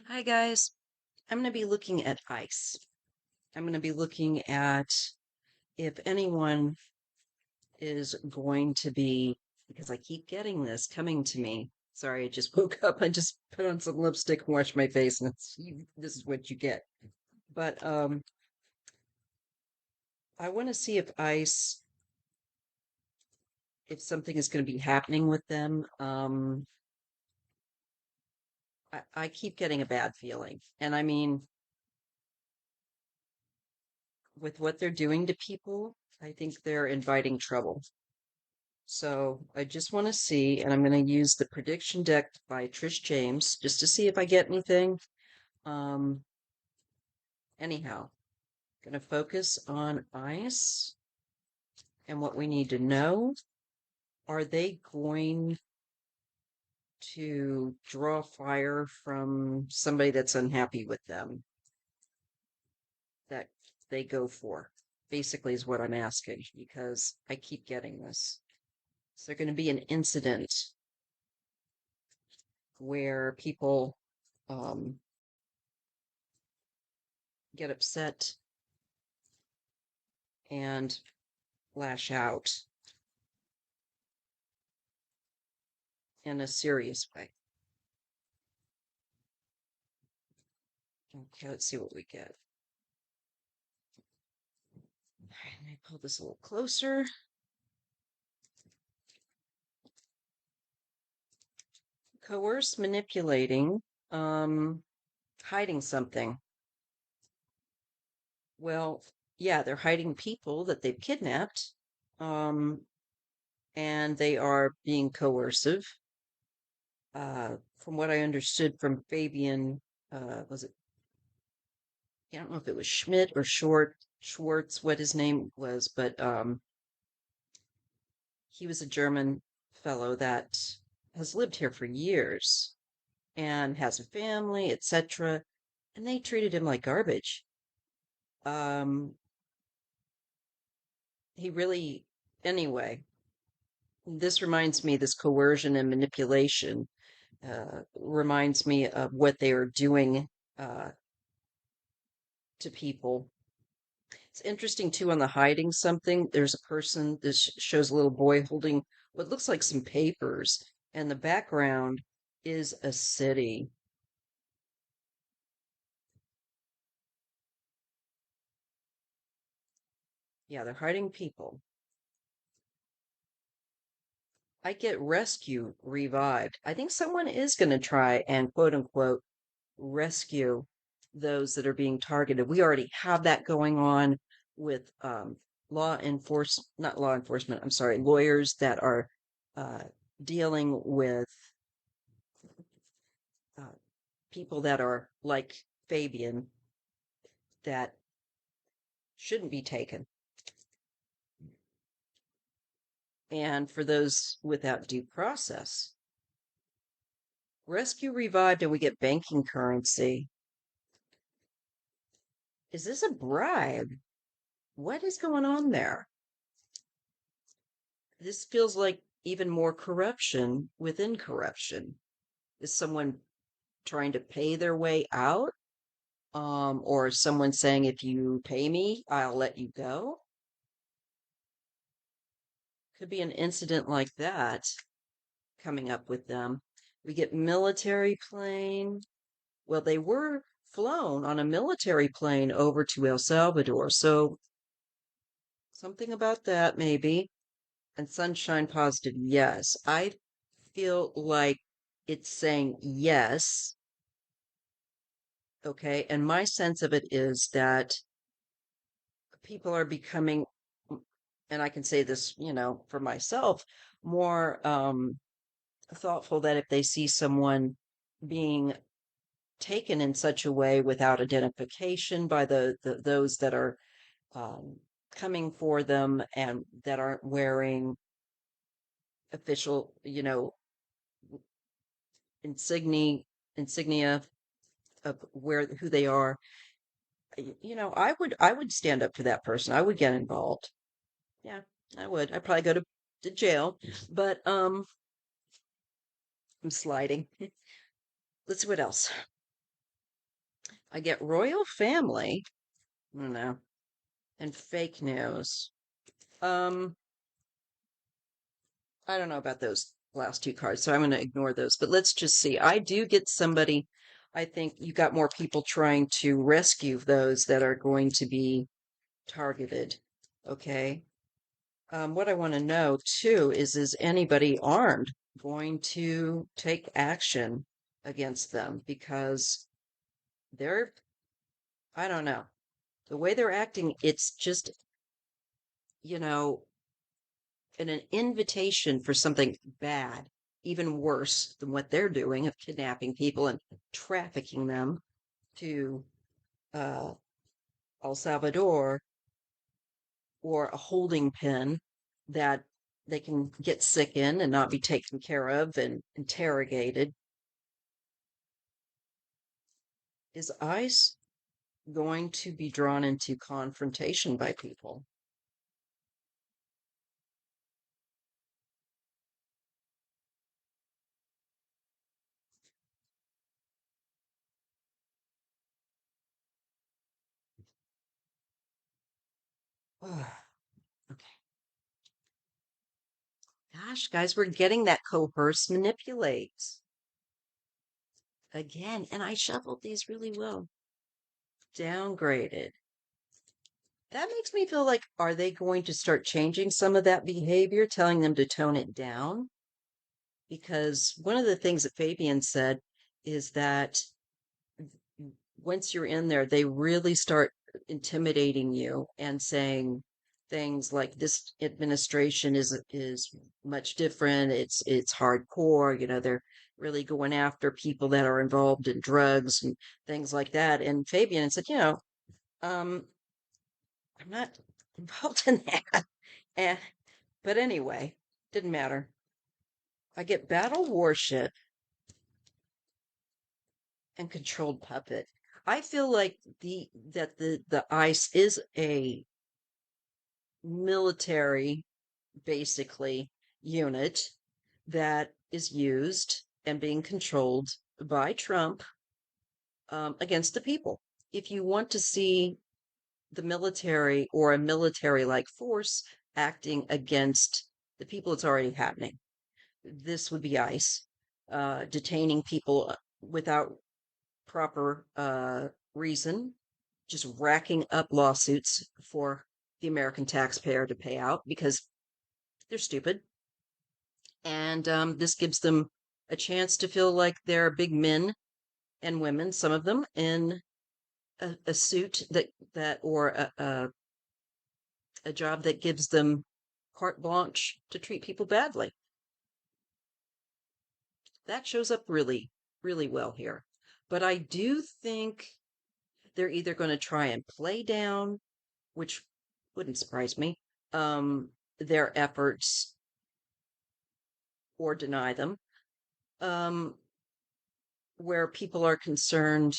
Hi guys, I'm going to be looking at ice. I'm going to be looking at if anyone is going to be, because I keep getting this coming to me. Sorry, I just woke up. I just put on some lipstick and washed my face, and this is what you get. But I want to see if ice, if something is going to be happening with them. I keep getting a bad feeling, and I mean, with what they're doing to people, I think they're inviting trouble. So I just want to see, and I'm going to use the prediction deck by Trish James just to see if I get anything. Um, anyhow, going to focus on ice and what we need to know. Are they going to draw fire from somebody that's unhappy with them that they go for? Basically, is what I'm asking because I keep getting this. Is there going to be an incident where people um, get upset and lash out in a serious way? Okay, let's see what we get. All right, let me pull this a little closer. Coerce, manipulating, hiding something. Well, yeah, they're hiding people that they've kidnapped, um, and they are being coercive. From what I understood from Fabian, was it? I don't know if it was Schmidt or Schwartz, what his name was, but he was a German fellow that has lived here for years and has a family, etc. And they treated him like garbage. Um, he really, anyway, this reminds me, this coercion and manipulation reminds me of what they are doing uh, to people. It's interesting too on the hiding something. There's a person, this shows a little boy holding what looks like some papers, and the background is a city. Yeah, they're hiding people. I get rescue revived. I think someone is going to try and quote unquote rescue those that are being targeted. We already have that going on with not law enforcement, I'm sorry, lawyers that are uh, dealing with uh, people that are like Fabian that shouldn't be taken. And for those without due process, rescue revived and we get banking currency. Is this a bribe? What is going on there? This feels like even more corruption within corruption. Is someone trying to pay their way out? Or is someone saying, if you pay me, I'll let you go? Could be an incident like that coming up with them. We get military plane. Well, they were flown on a military plane over to El Salvador, so something about that maybe. And sunshine positive, yes. I feel like it's saying yes. Okay. And my sense of it is that people are becoming, and I can say this, for myself, more thoughtful that if they see someone being taken in such a way without identification by those that are um, coming for them and that aren't wearing official, insignia insignia of who they are. I would stand up to that person. I would get involved. Yeah, I would. I'd probably go to jail, but I'm sliding. Let's see what else. I get royal family. I don't know. And fake news. Um, I don't know about those last two cards, so I'm going to ignore those. But let's just see. I do get somebody. I think you got more people trying to rescue those that are going to be targeted. Okay. What I want to know too is anybody armed going to take action against them? Because they're, I don't know, the way they're acting, it's just, you know, an invitation for something bad, even worse than what they're doing of kidnapping people and trafficking them to uh, El Salvador or a holding pen that they can get sick in and not be taken care of and interrogated. Is ICE going to be drawn into confrontation by people? Okay. Gosh, guys, we're getting that coerce manipulate again. And I shuffled these really well. Downgraded. That makes me feel like, are they going to start changing some of that behavior, telling them to tone it down? Because one of the things that Fabian said is that once you're in there, they really start intimidating you and saying things like this administration is much different. It's hardcore. They're really going after people that are involved in drugs and things like that. And Fabian said, um, I'm not involved in that. And, but anyway, didn't matter. I get battle warship and controlled puppet. I feel like the ice is a military, basically, unit that is used and being controlled by Trump against the people. If you want to see the military or a military like force acting against the people, it's already happening. This would be ICE detaining people without proper reason, just racking up lawsuits for the American taxpayer to pay out because they're stupid. And this gives them a chance to feel like they're big men and women, some of them in a suit that or a job that gives them carte blanche to treat people badly. That shows up really, really well here. But I do think they're either going to try and play down, which wouldn't surprise me, their efforts or deny them, um, where people are concerned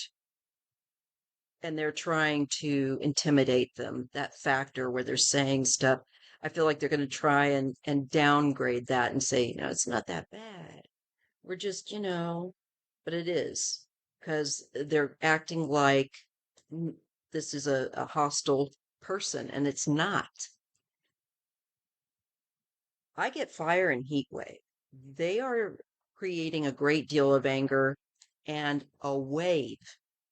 and they're trying to intimidate them, that factor where they're saying stuff. I feel like they're going to try and downgrade that and say, it's not that bad. We're just, but it is because they're acting like this is a hostile person and it's not. I get fire and heat wave. They are creating a great deal of anger and a wave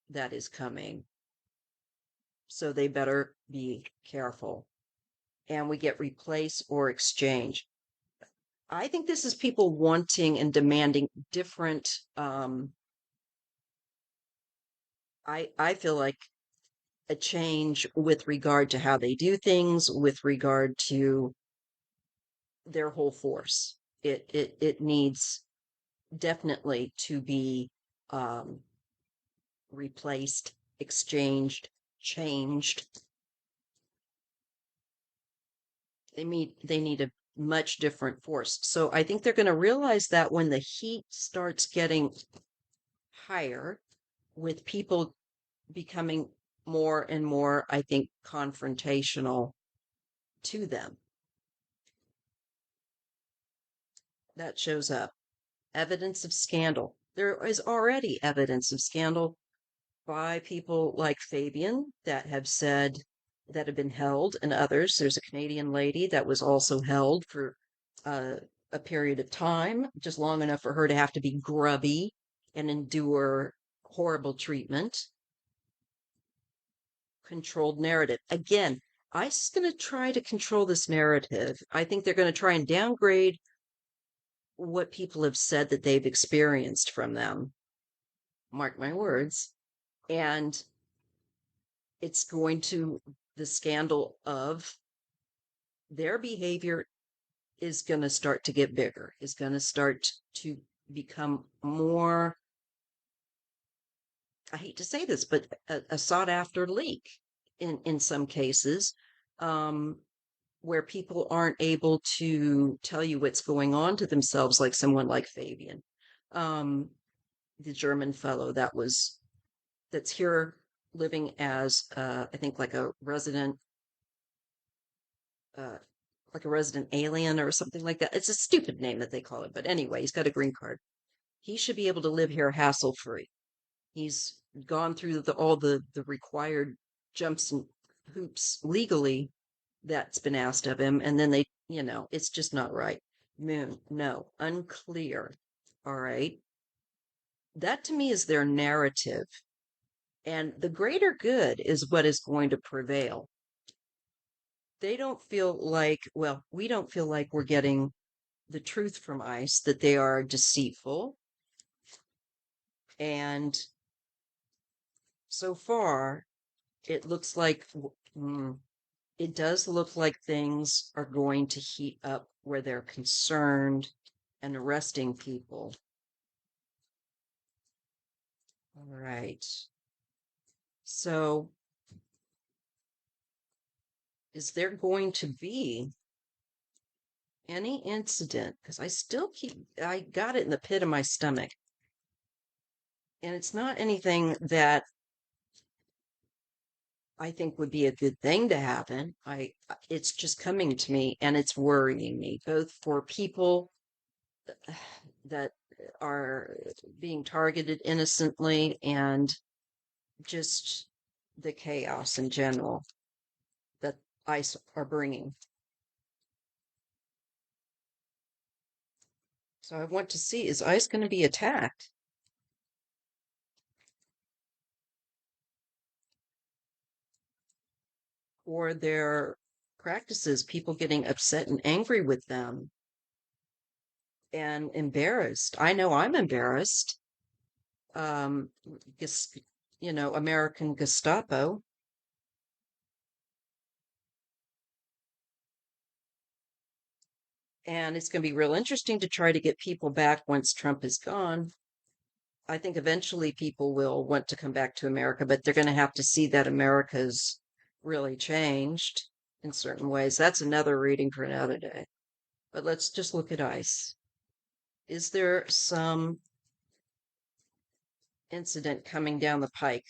that is coming. So they better be careful. And we get replace or exchange. I think this is people wanting and demanding different. I feel like a change with regard to how they do things, with regard to their whole force. It needs definitely to be um, replaced, exchanged, changed. They need a much different force. So I think they're going to realize that when the heat starts getting higher, with people becoming more and more, I think, confrontational to them. That shows up. Evidence of scandal. There is already evidence of scandal by people like Fabian that have said that have been held, and others. There's a Canadian lady that was also held for uh, a period of time, just long enough for her to have to be grubby and endure horrible treatment. Controlled narrative. Again, ICE is going to try to control this narrative. I think they're going to try and downgrade what people have said that they've experienced from them. Mark my words. And it's going to, the scandal of their behavior is going to start to get bigger, is going to start to become more, I hate to say this, but a sought after leak in some cases, um, where people aren't able to tell you what's going on to themselves, like someone like Fabian, um, the German fellow that's here living as I think uh, like a resident alien or something like that. It's a stupid name that they call it, but anyway, he's got a green card. He should be able to live here hassle free. He's gone through all the required jumps and hoops legally that's been asked of him, and then it's just not right. Moon, no, unclear. All right. That to me is their narrative. And the greater good is what is going to prevail. They don't feel like, well, we don't feel like we're getting the truth from ICE, that they are deceitful. And so far, it looks like, it does look like things are going to heat up where they're concerned and arresting people. All right. So, is there going to be any incident? Because I got it in the pit of my stomach. And it's not anything that I think would be a good thing to happen. It's just coming to me and it's worrying me, both for people that are being targeted innocently and just the chaos in general that ICE are bringing. So I want to see, is ICE going to be attacked? Or their practices, people getting upset and angry with them and embarrassed. I know I'm embarrassed. Um, American Gestapo. And it's going to be real interesting to try to get people back once Trump is gone. I think eventually people will want to come back to America, but they're going to have to see that America's really changed in certain ways. That's another reading for another day. But let's just look at ICE. Is there some incident coming down the pike,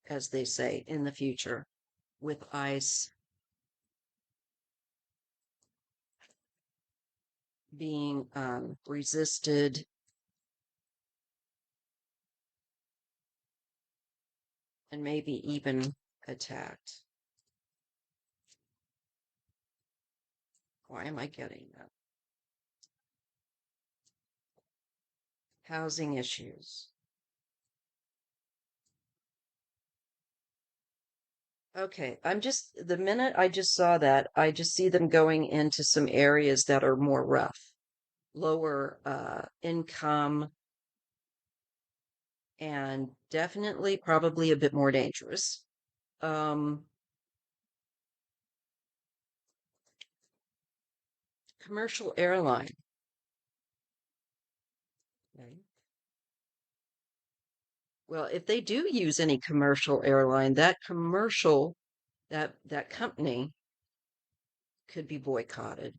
as they say, in the future with ICE being resisted and maybe even attacked? Why am I getting that? Housing issues. Okay, the minute I just saw that, I just see them going into some areas that are more rough, lower income, and definitely probably a bit more dangerous. Um, Commercial airline. Okay. Well, if they do use any commercial airline, that company could be boycotted.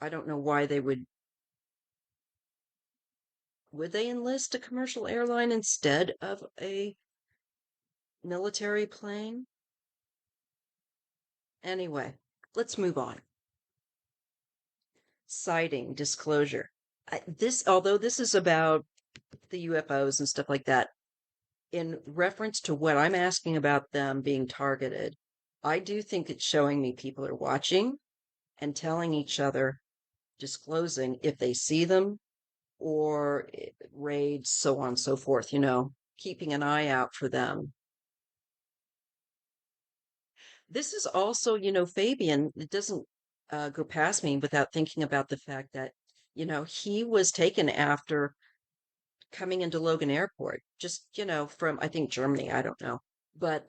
I don't know why would they enlist a commercial airline instead of a military plane? Anyway, let's move on. Citing disclosure. Although this is about the UFOs and stuff like that, in reference to what I'm asking about them being targeted, I do think it's showing me people are watching and telling each other, disclosing if they see them or raids, so on and so forth, keeping an eye out for them. This is also, Fabian, it doesn't go past me without thinking about the fact that, he was taken after coming into Logan Airport, just, from, I think, Germany, I don't know. But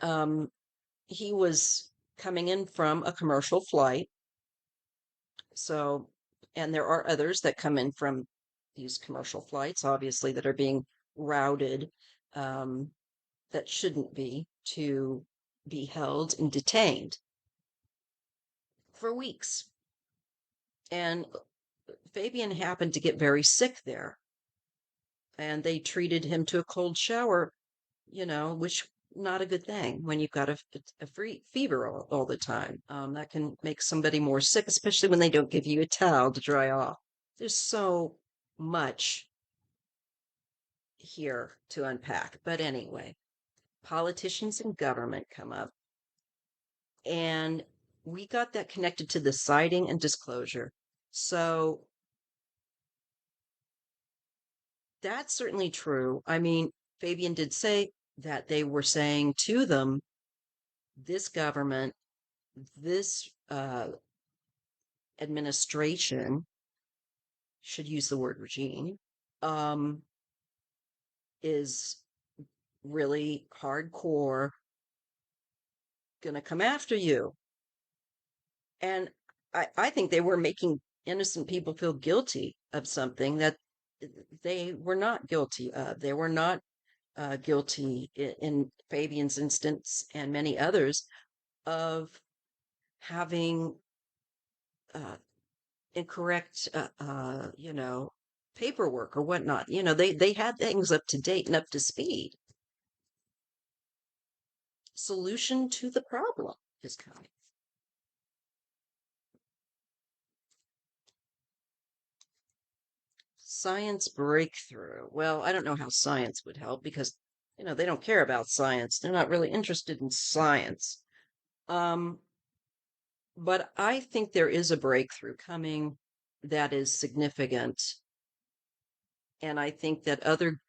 he was coming in from a commercial flight. So, and there are others that come in from these commercial flights, obviously, that are being routed um, that shouldn't to be held and detained for weeks. And Fabian happened to get very sick there, and they treated him to a cold shower, which not a good thing when you've got a free fever all the time. That can make somebody more sick, especially when they don't give you a towel to dry off. There's so much here to unpack. But anyway, politicians and government come up, and we got that connected to the citing and disclosure. So that's certainly true. I mean, Fabian did say that they were saying to them, this government, this administration, should use the word regime, um, is really hardcore going to come after you. And I think they were making innocent people feel guilty of something that they were not guilty of. They were not guilty in Fabian's instance and many others of having uh, incorrect, paperwork or whatnot. They had things up to date and up to speed. Solution to the problem is coming. Science breakthrough. Well, I don't know how science would help because, they don't care about science. They're not really interested in science. Um, but I think there is a breakthrough coming that is significant. And I think that other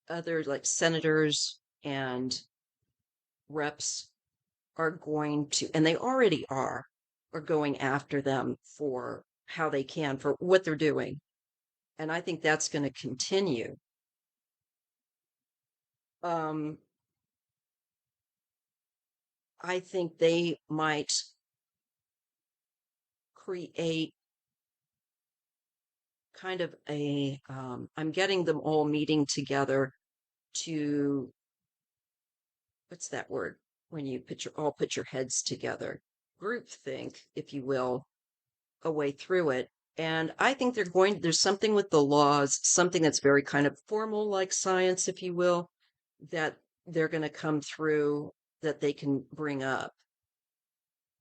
like senators and reps are going to, and they already are going after them for how they can, for what they're doing. And I think that's going to continue. Um, I think they might create kind of I'm getting them all meeting together to, what's that word? When you put your heads together, group think, if you will, a way through it. And I think there's something with the laws, something that's very kind of formal, like science, if you will, that they're going to come through that they can bring up.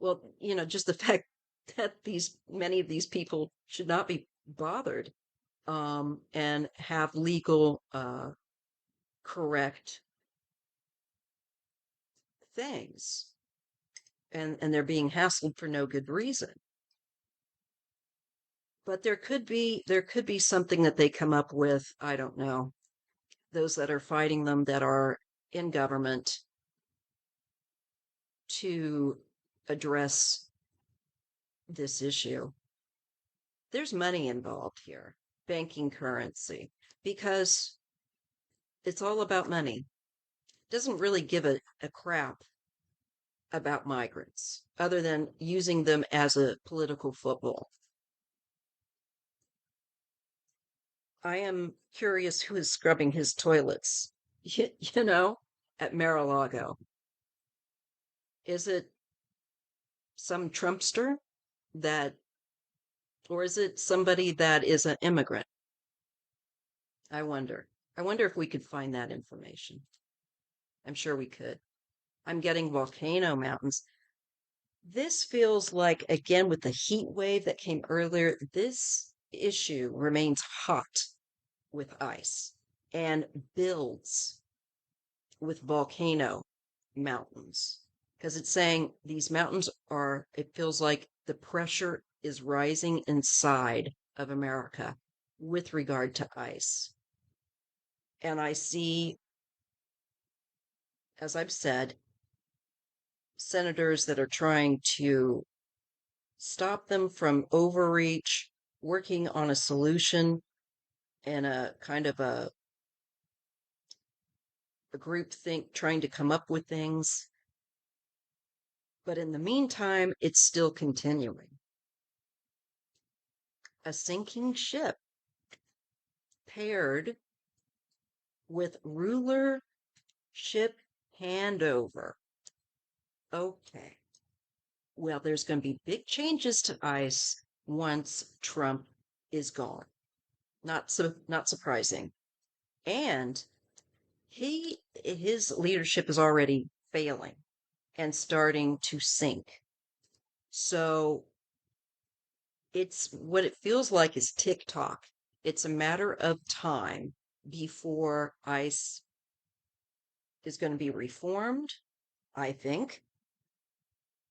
Well, just the fact that many of these people should not be bothered, and have legal, correct things, and they're being hassled for no good reason. But there could be something that they come up with. I don't know. Those that are fighting them that are in government to address this issue. There's money involved here, banking currency, because it's all about money. It doesn't really give a crap about migrants other than using them as a political football. I am curious who is scrubbing his toilets, you know, at Mar-a-Lago. Is it some Trumpster that, or is it somebody that is an immigrant? I wonder. I wonder if we could find that information. I'm sure we could. I'm getting volcano mountains. This feels like, again, with the heat wave that came earlier, this issue remains hot with ice. and builds with volcano mountains. Because it's saying these mountains are, it feels like the pressure is rising inside of America with regard to ice. And I see, as I've said, senators that are trying to stop them from overreach, working on a solution and a kind of a group think, trying to come up with things. But in the meantime, it's still continuing. A sinking ship paired with ruler ship handover. Okay. Well, there's going to be big changes to ICE once Trump is gone. Not surprising. And his leadership is already failing and starting to sink. So it's what it feels like is tick-tock. It's a matter of time before ICE is going to be reformed, I think,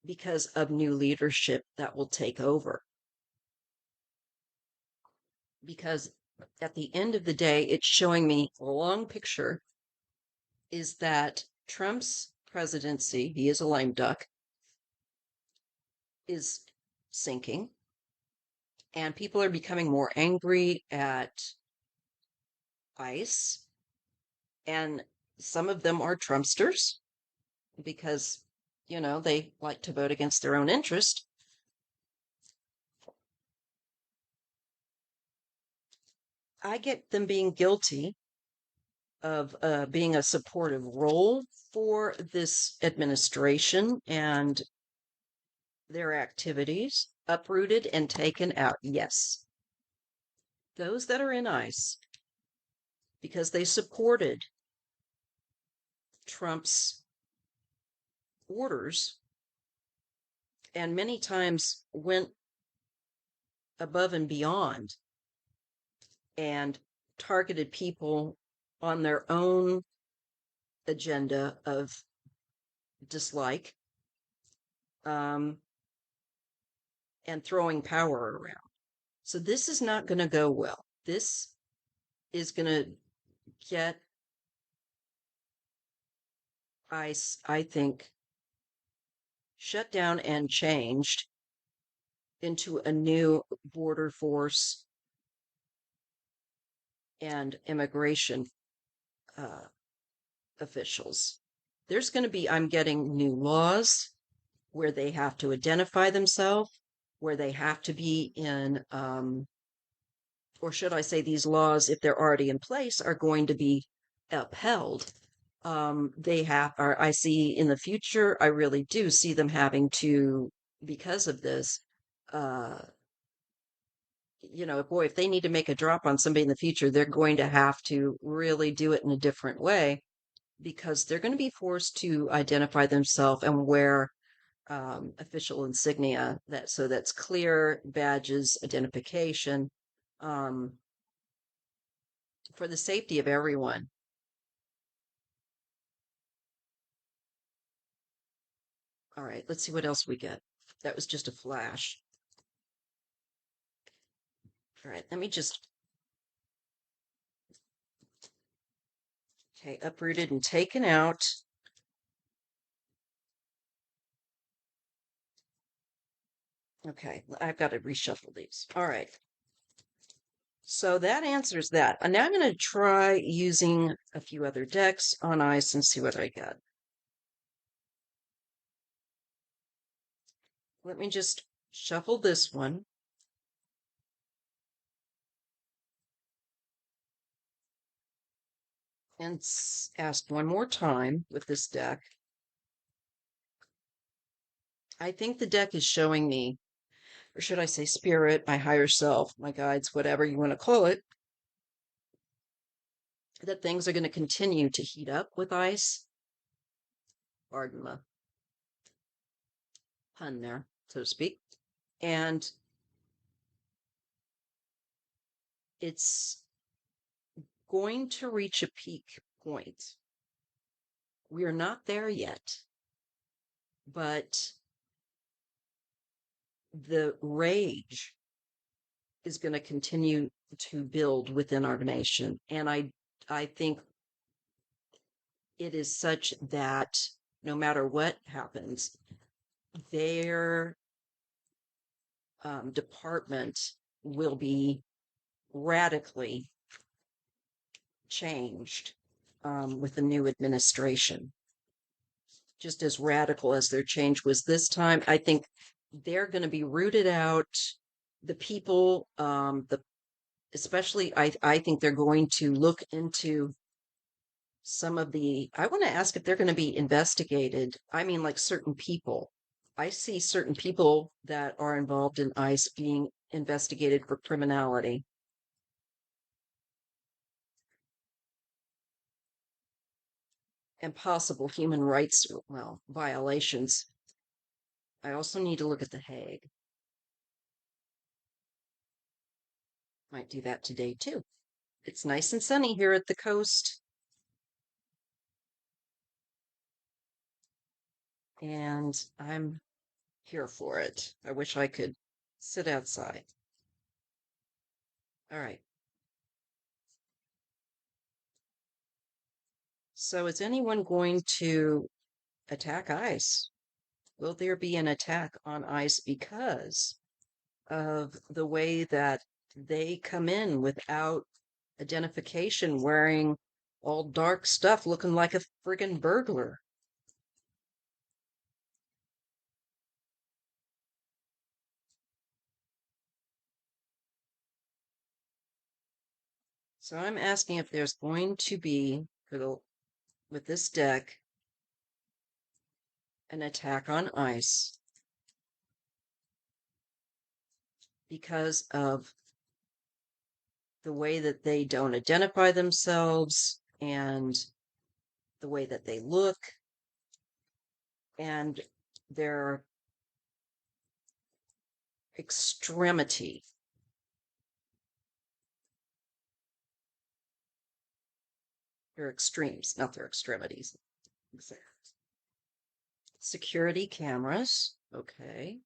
because of new leadership that will take over. Because at the end of the day, it's showing me a long picture is that Trump's presidency, he is a lame duck, is sinking, and people are becoming more angry at ICE, and some of them are Trumpsters because, they like to vote against their own interest. I get them being guilty of being a supportive role for this administration and their activities, uprooted and taken out. Yes, those that are in ICE because they supported Trump's orders and many times went above and beyond and targeted people on their own agenda of dislike, and throwing power around. So this is not going to go well. This is going to get ICE, I think, shut down and changed into a new border force and immigration officials. There's going to be, I'm getting new laws where they have to identify themselves, where they have to be in, or should I say, these laws, if they're already in place, are going to be upheld. I see in the future, I really do see them having to, because of this, uh, boy, if they need to make a drop on somebody in the future, they're going to have to really do it in a different way because they're going to be forced to identify themselves and wear official insignia that's clear badges, identification, um, for the safety of everyone. All right, let's see what else we get. That was just a flash. All right, let me just. Okay, uprooted and taken out. Okay, I've got to reshuffle these. All right. So that answers that. And now I'm going to try using a few other decks on ice and see what I get. Let me just shuffle this one. And ask one more time with this deck. I think the deck is showing me, or should I say spirit, my higher self, my guides, whatever you want to call it, that things are going to continue to heat up with ice. Pardon the pun there, so to speak. And it's going to reach a peak point. We are not there yet, but the rage is going to continue to build within our nation. And I think it is such that no matter what happens, their department will be radically changed with the new administration. Just as radical as their change was this time, I think they're going to be rooted out. The people, the especially, I think they're going to look into some of the. I want to ask if they're going to be investigated. I mean, like certain people. I see certain people that are involved in ICE being investigated for criminality. And possible human rights, well, violations. I also need to look at the Hague. Might do that today too. It's nice and sunny here at the coast. And I'm here for it. I wish I could sit outside. All right. So is anyone going to attack ICE? Will there be an attack on ICE because of the way that they come in without identification, wearing all dark stuff, looking like a friggin' burglar? So I'm asking if there's going to be, with this deck, an attack on ICE because of the way that they don't identify themselves and the way that they look and their extremity. Their extremes, not their extremities. Security cameras. Okay.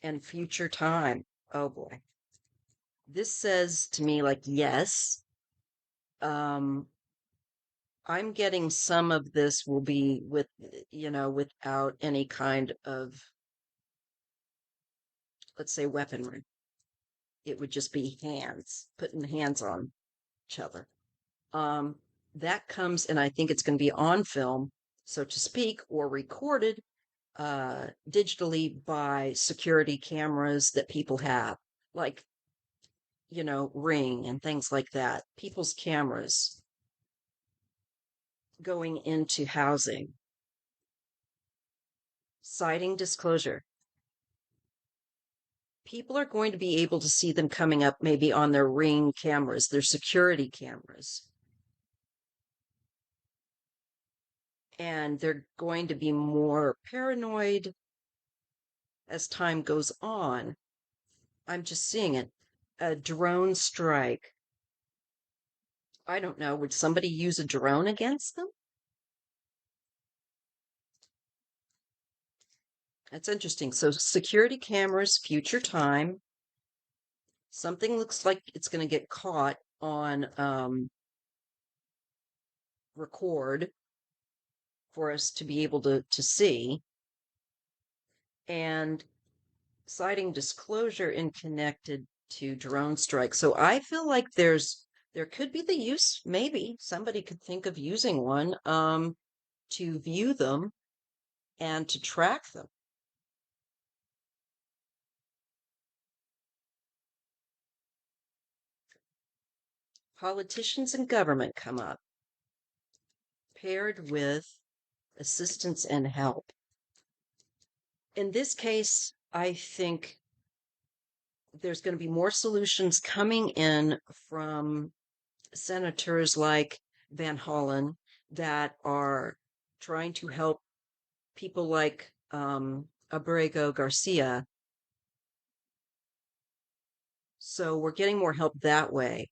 And future time. Oh boy. This says to me like, yes. I'm getting some of this will be without any kind of, let's say, weaponry. It would just be hands, putting hands on each other. Um, that comes, and I think it's going to be on film, so to speak, or recorded digitally by security cameras that people have, like, Ring and things like that. People's cameras going into housing. Citing disclosure. People are going to be able to see them coming up maybe on their Ring cameras, their security cameras. And they're going to be more paranoid as time goes on. I'm just seeing it. A drone strike. I don't know. Would somebody use a drone against them? That's interesting. So, security cameras, future time. Something looks like it's going to get caught on record for us to be able to see. And citing disclosure in connected to drone strikes. So I feel like there could be the use, maybe somebody could think of using one to view them and to track them. Politicians and government come up, paired with assistance and help. In this case, I think there's going to be more solutions coming in from senators like Van Hollen that are trying to help people like Abrego Garcia. So we're getting more help that way.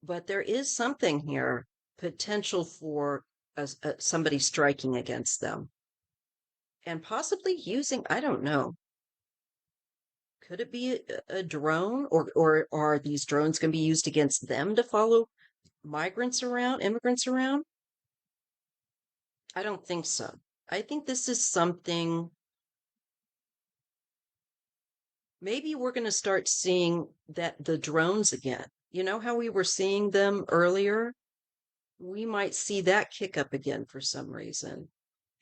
but there is something here, potential for somebody striking against them and possibly using, I don't know, could it be a drone, or are these drones going to be used against them to follow migrants around, immigrants around? I don't think so. I think this is something, maybe we're going to start seeing that the drones again. You know how we were seeing them earlier? We might see that kick up again for some reason.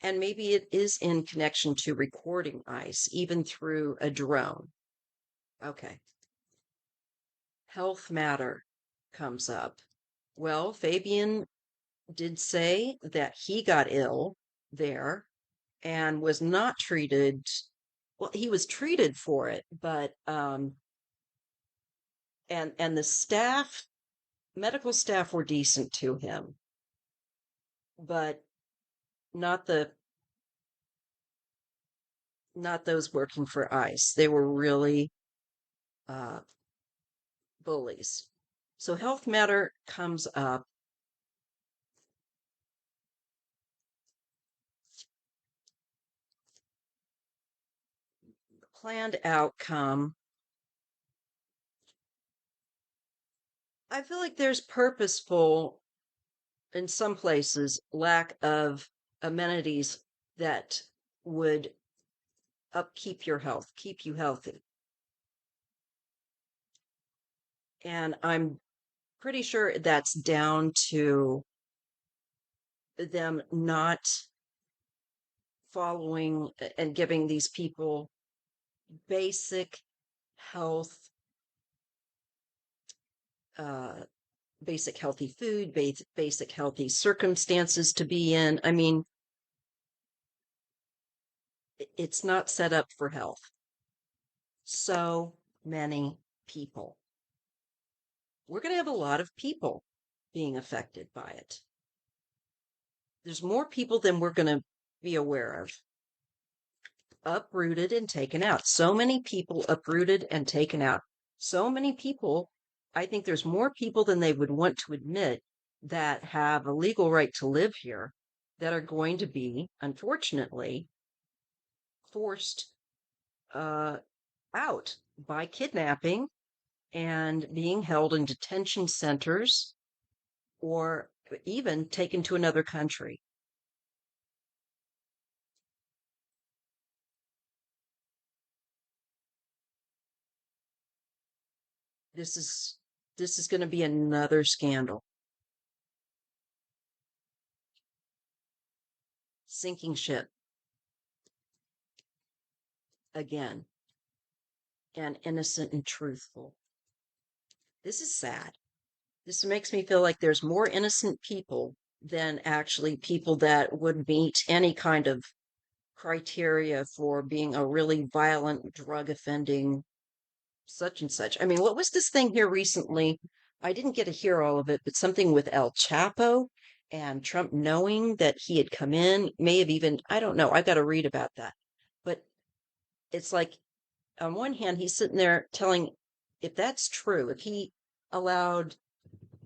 And maybe it is in connection to recording ice, even through a drone. Okay. Health matter comes up. Well, Fabian did say that he got ill there and was not treated. Well, he was treated for it, but and the staff, medical staff were decent to him, but not the not those working for ICE. They were really uh, bullies. So health matter comes up. Planned outcome. I feel like there's purposeful, in some places, lack of amenities that would upkeep your health, keep you healthy. And I'm pretty sure that's down to them not following and giving these people basic health, uh, basic healthy food, basic healthy circumstances to be in. I mean, it's not set up for health. So many people. We're going to have a lot of people being affected by it. There's more people than we're going to be aware of. Uprooted and taken out. So many people uprooted and taken out. So many people, I think there's more people than they would want to admit that have a legal right to live here that are going to be, unfortunately, forced out by kidnapping and being held in detention centers or even taken to another country. This is this is going to be another scandal. Sinking ship again, and innocent and truthful. This is sad. This makes me feel like there's more innocent people than actually people that would meet any kind of criteria for being a really violent drug offending such and such. I mean, what was this thing here recently? I didn't get to hear all of it, but something with El Chapo and Trump knowing that he had come in, may have even, I don't know, I got to read about that. But it's like, on one hand, he's sitting there telling, if that's true, if he allowed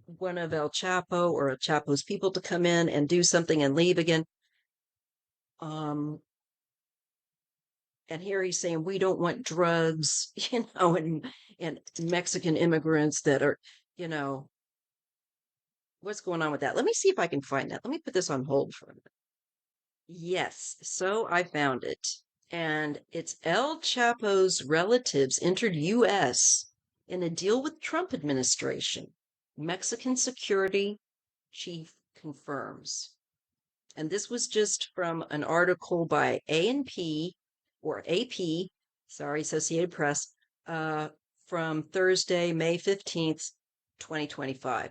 one of El Chapo or El Chapo's people to come in and do something and leave again, um, and here he's saying we don't want drugs, and Mexican immigrants that are, you know, what's going on with that? Let me see if I can find that. Let me put this on hold for a minute. Yes, so I found it. And it's El Chapo's relatives entered U.S. in a deal with Trump administration. Mexican security chief confirms. And this was just from an article by A&P or AP, sorry, Associated Press, from Thursday, May 15th, 2025.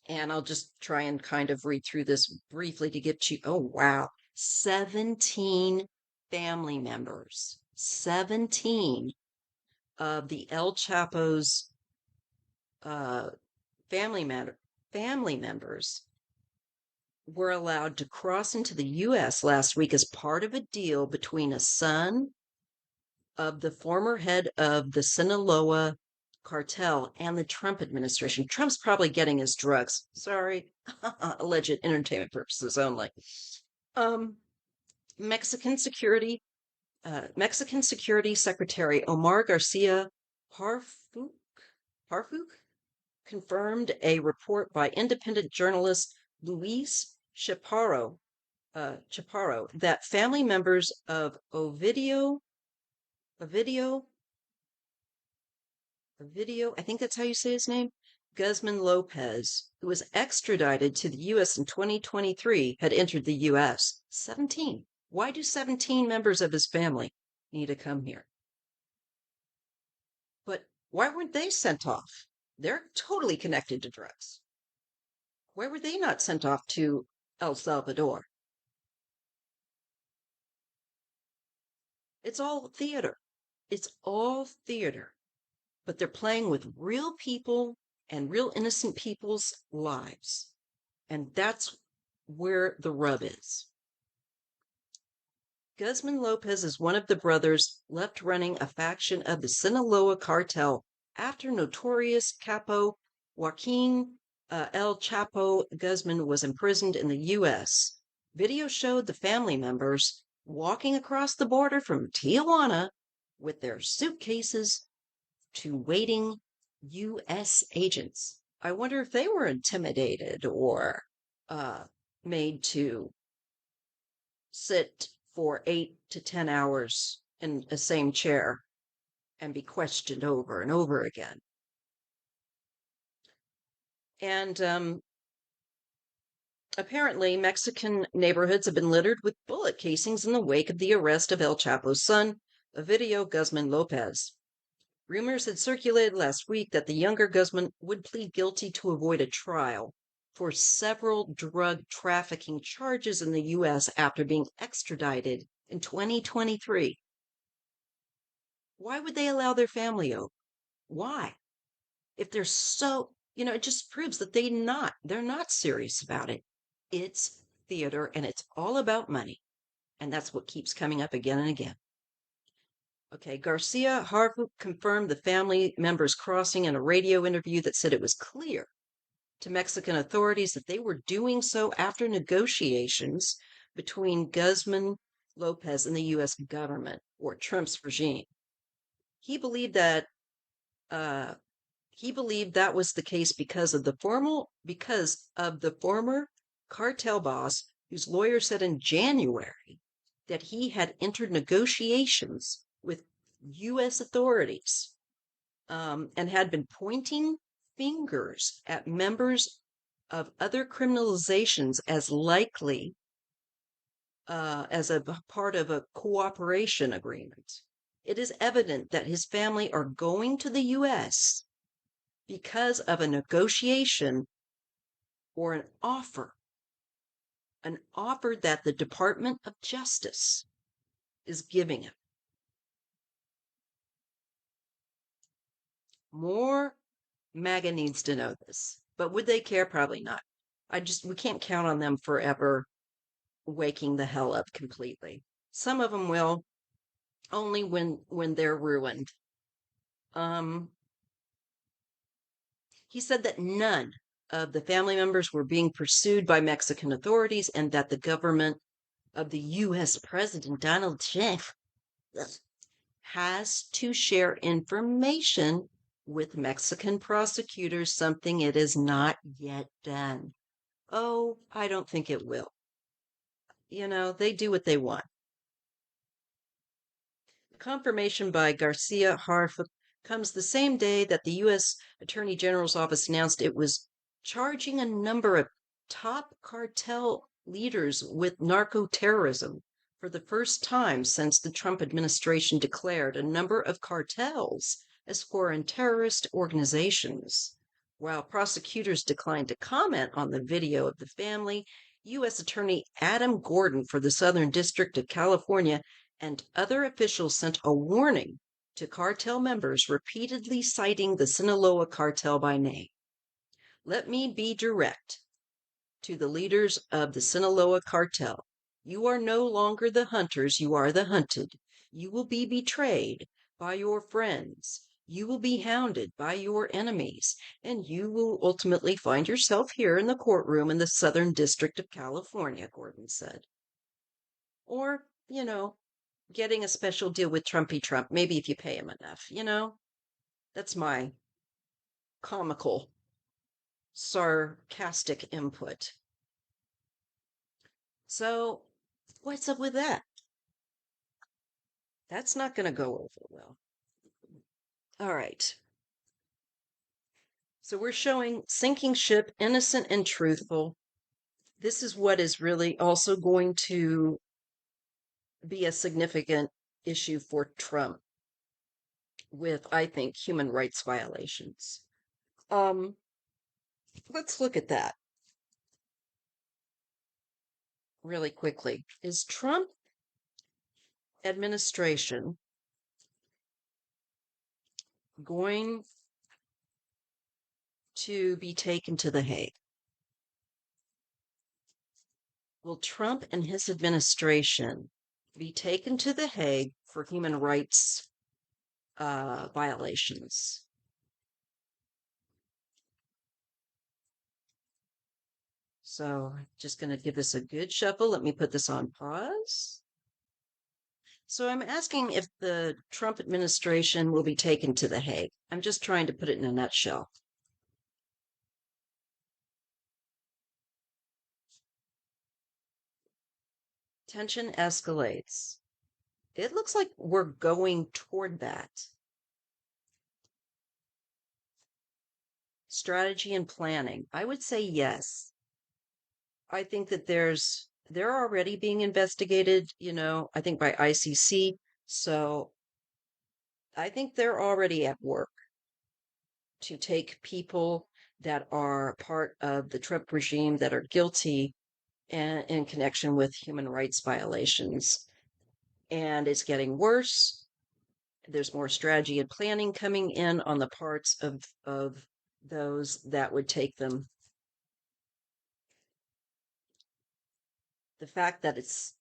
And I'll just try and kind of read through this briefly to get you. Oh, wow. 17 family members, 17 of the El Chapo's uh, family family members were allowed to cross into the U.S. last week as part of a deal between a son of the former head of the Sinaloa cartel and the Trump administration. Trump's probably getting his drugs. Sorry, alleged entertainment purposes only. Um, Mexican security Mexican Security Secretary Omar Garcia Harfuch, Harfuch confirmed a report by independent journalist Luis Chaparro that family members of Ovidio, I think that's how you say his name, Guzman Lopez, who was extradited to the U.S. in 2023, had entered the U.S. 17. Why do 17 members of his family need to come here? But why weren't they sent off? They're totally connected to drugs. Why were they not sent off to El Salvador? It's all theater. It's all theater. But they're playing with real people and real innocent people's lives. And that's where the rub is. Guzman Lopez is one of the brothers left running a faction of the Sinaloa cartel after notorious capo Joaquin El Chapo Guzman was imprisoned in the U.S. Video showed the family members walking across the border from Tijuana with their suitcases to waiting U.S. agents. I wonder if they were intimidated or made to sit for 8 to 10 hours in the same chair and be questioned over and over again. And apparently, Mexican neighborhoods have been littered with bullet casings in the wake of the arrest of El Chapo's son, Ovidio Guzman Lopez. Rumors had circulated last week that the younger Guzman would plead guilty to avoid a trial for several drug trafficking charges in the U.S. after being extradited in 2023. Why would they allow their family over? Why? If they're so, it just proves that they're not serious about it. It's theater and it's all about money. And that's what keeps coming up again and again. Okay, Garcia Harfuch confirmed the family members' crossing in a radio interview that said it was clear to Mexican authorities that they were doing so after negotiations between Guzman Lopez and the U.S. government or Trump's regime. He believed that was the case because of the former cartel boss whose lawyer said in January that he had entered negotiations with U.S. authorities and had been pointing fingers at members of other criminalizations as likely as a part of a cooperation agreement. It is evident that his family are going to the U.S. because of a negotiation or an offer that the Department of Justice is giving him. More MAGA needs to know this, but would they care? Probably not. We can't count on them forever waking the hell up completely. Some of them will, only when they're ruined. He said that none of the family members were being pursued by Mexican authorities and that the government of the U.S. President Donald Trump has to share information with Mexican prosecutors, something it has not yet done. Oh, I don't think it will. They do what they want. Confirmation by Garcia Harfuch comes the same day that the U.S. Attorney General's office announced it was charging a number of top cartel leaders with narco-terrorism for the first time since the Trump administration declared a number of cartels as foreign terrorist organizations. While prosecutors declined to comment on the video of the family, U.S. Attorney Adam Gordon for the Southern District of California and other officials sent a warning to cartel members, repeatedly citing the Sinaloa cartel by name. Let me be direct to the leaders of the Sinaloa cartel. You are no longer the hunters, you are the hunted. You will be betrayed by your friends. You will be hounded by your enemies, and you will ultimately find yourself here in the courtroom in the Southern District of California, Gordon said. Or, getting a special deal with Trumpy Trump, maybe if you pay him enough. That's my comical, sarcastic input. So, what's up with that? That's not going to go over well. All right. So we're showing sinking ship, innocent and truthful. This is what is really also going to be a significant issue for Trump with, I think, human rights violations. Um, let's look at that really quickly. Is Trump administration going to be taken to the Hague? Will Trump and his administration be taken to the Hague for human rights violations? So just going to give this a good shuffle. Let me put this on pause. So I'm asking if the Trump administration will be taken to The Hague. I'm just trying to put it in a nutshell. Tension escalates. It looks like we're going toward that. Strategy and planning. I would say yes. I think that they're already being investigated, I think by ICC. So I think they're already at work to take people that are part of the Trump regime that are guilty in connection with human rights violations. And it's getting worse. There's more strategy and planning coming in on the parts of those that would take them. The fact that it's,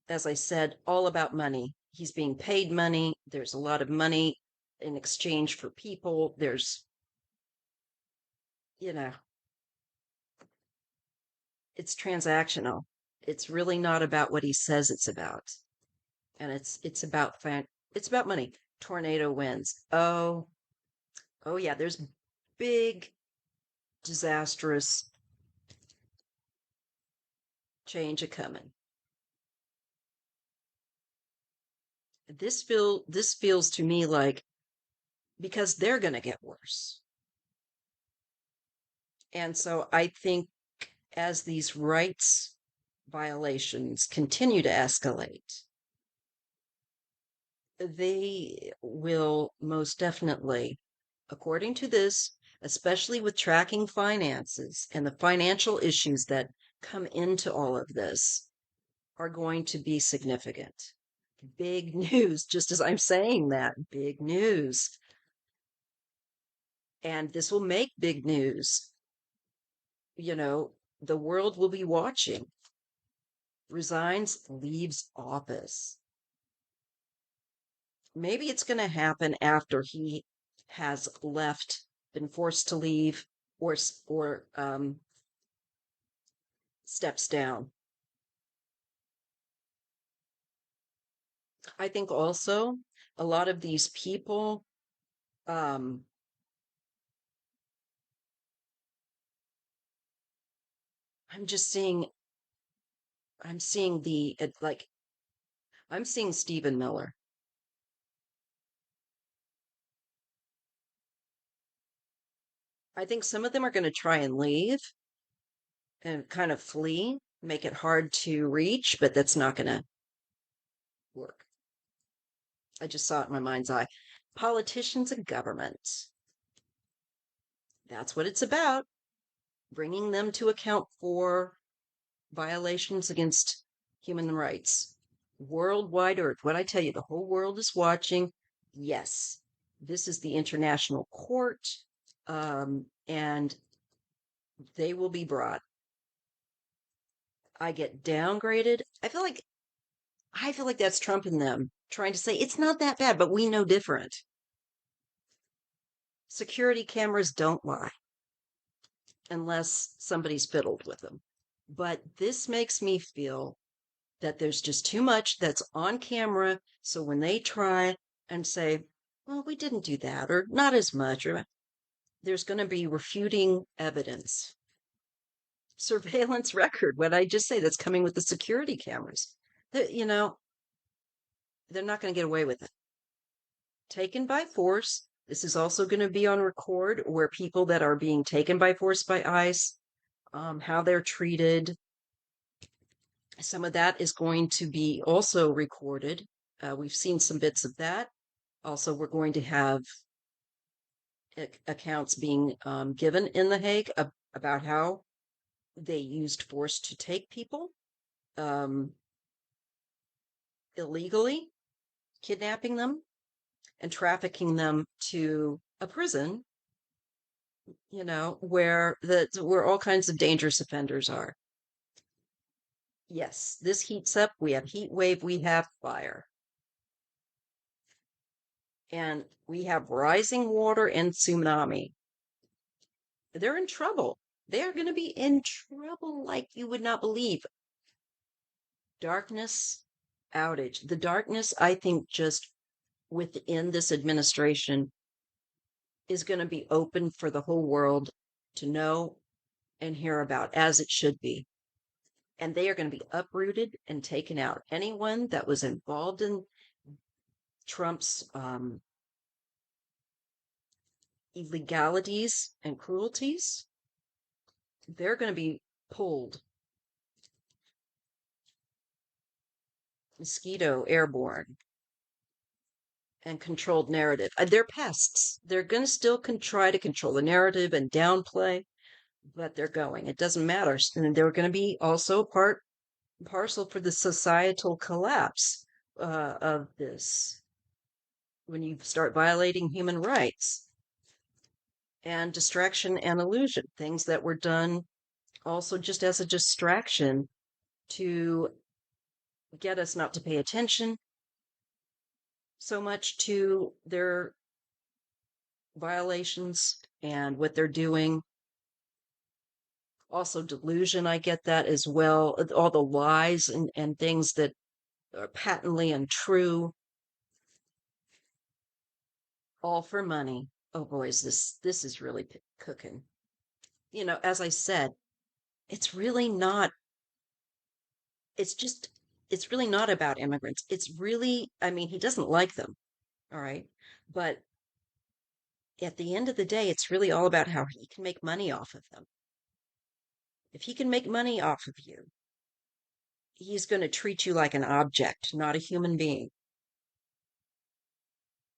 as I said, all about money. He's being paid money. There's a lot of money in exchange for people. There's, you know, it's transactional. It's really not about what he says it's about. And it's about money. Tornado winds. Oh yeah, there's big disastrous change a coming. This feels to me like because they're going to get worse. And so I think as these rights violations continue to escalate, they will most definitely, according to this, especially with tracking finances and the financial issues that come into all of this, are going to be significant. Big news, just as I'm saying that, big news. And this will make big news. The world will be watching. Resigns, leaves office. Maybe it's going to happen after he has left, been forced to leave, or steps down. I think also a lot of these people, um, I'm just seeing, I'm seeing I'm seeing Stephen Miller. I think some of them are going to try and leave and kind of flee, make it hard to reach, but that's not going to work. I just saw it in my mind's eye. Politicians and government. That's what it's about. Bringing them to account for violations against human rights. Worldwide Earth. What I tell you, the whole world is watching. Yes, this is the international court, and they will be brought. I get downgraded. I feel like that's Trump and them trying to say it's not that bad, but we know different. Security cameras don't lie unless somebody's fiddled with them. But this makes me feel that there's just too much that's on camera. So when they try and say, well, we didn't do that, or not as much, or there's going to be refuting evidence. Surveillance record, what I just say, that's coming with the security cameras. You know, they're not going to get away with it. Taken by force. This is also going to be on record where people that are being taken by force by ICE, how they're treated. Some of that is going to be also recorded. We've seen some bits of that. Also, we're going to have accounts being given in The Hague about how they used force to take people illegally, kidnapping them and trafficking them to a prison, where all kinds of dangerous offenders are. Yes, this heats up. We have heat wave, we have fire. And we have rising water and tsunami. They're in trouble. They're going to be in trouble like you would not believe. Darkness, outage. The darkness, I think, just within this administration is going to be open for the whole world to know and hear about, as it should be. And they are going to be uprooted and taken out. Anyone that was involved in Trump's illegalities and cruelties, they're going to be pulled. Mosquito, airborne, and controlled narrative. They're pests. They're going to still try to control the narrative and downplay, but they're going. It doesn't matter. And they're going to be also part parcel for the societal collapse of this when you start violating human rights. And distraction and illusion, things that were done also just as a distraction to get us not to pay attention so much to their violations and what they're doing. Also, delusion, I get that as well. All the lies and things that are patently untrue, all for money. Oh, boys, this is really cooking. As I said, it's really not. It's really not about immigrants. It's really, I mean, he doesn't like them, all right, but at the end of the day, it's really all about how he can make money off of them. If he can make money off of you, he's going to treat you like an object, not a human being.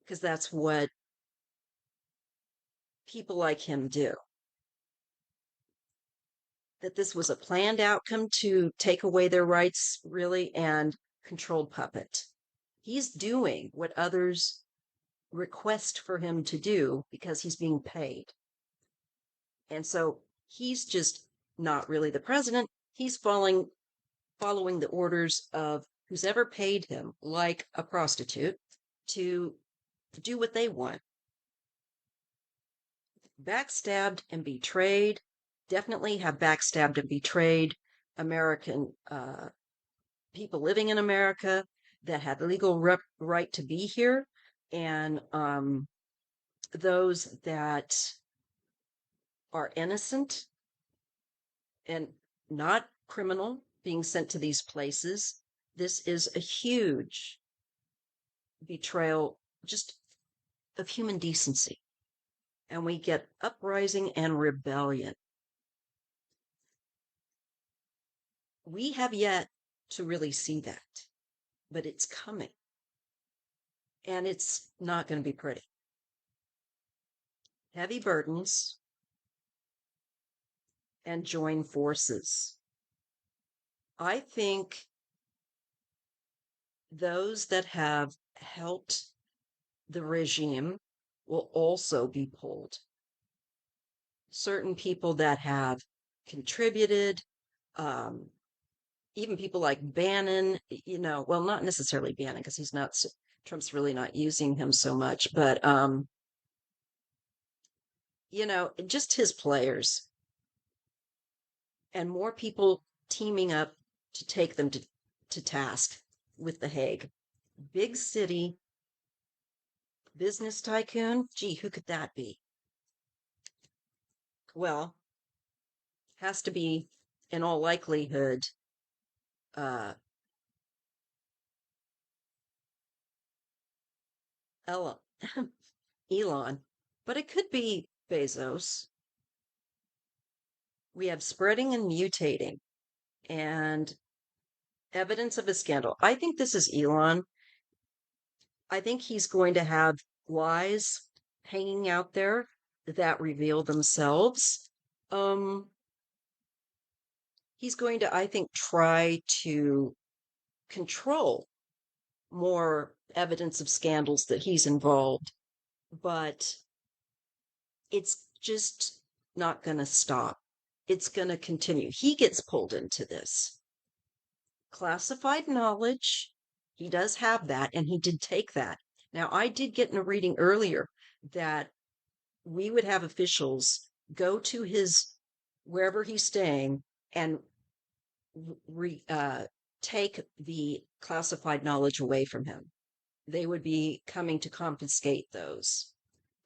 Because that's what people like him do. That this was a planned outcome to take away their rights, really, and controlled puppet. He's doing what others request for him to do because he's being paid. And so he's just not really the president. He's following the orders of who's ever paid him, like a prostitute, to do what they want. Backstabbed and betrayed, definitely have backstabbed and betrayed American people living in America that had legal right to be here, and those that are innocent and not criminal being sent to these places. This is a huge betrayal just of human decency. And we get uprising and rebellion. We have yet to really see that, but it's coming. And it's not going to be pretty. Heavy burdens and join forces. I think those that have helped the regime will also be pulled. Certain people that have contributed, even people like Bannon, well, not necessarily Bannon because Trump's really not using him so much, but just his players and more people teaming up to take them to task with the Hague. Big city business tycoon. Gee, who could that be? Well, has to be, in all likelihood, uh, Ella, Elon, but it could be Bezos. We have spreading and mutating and evidence of a scandal. I think this is Elon. I think he's going to have lies hanging out there that reveal themselves. Um, he's going to, I think, try to control more evidence of scandals that he's involved, but it's just not going to stop. It's going to continue. He gets pulled into this. Classified knowledge, he does have that, and he did take that. Now, I did get in a reading earlier that we would have officials go to his wherever he's staying and take the classified knowledge away from him. They would be coming to confiscate those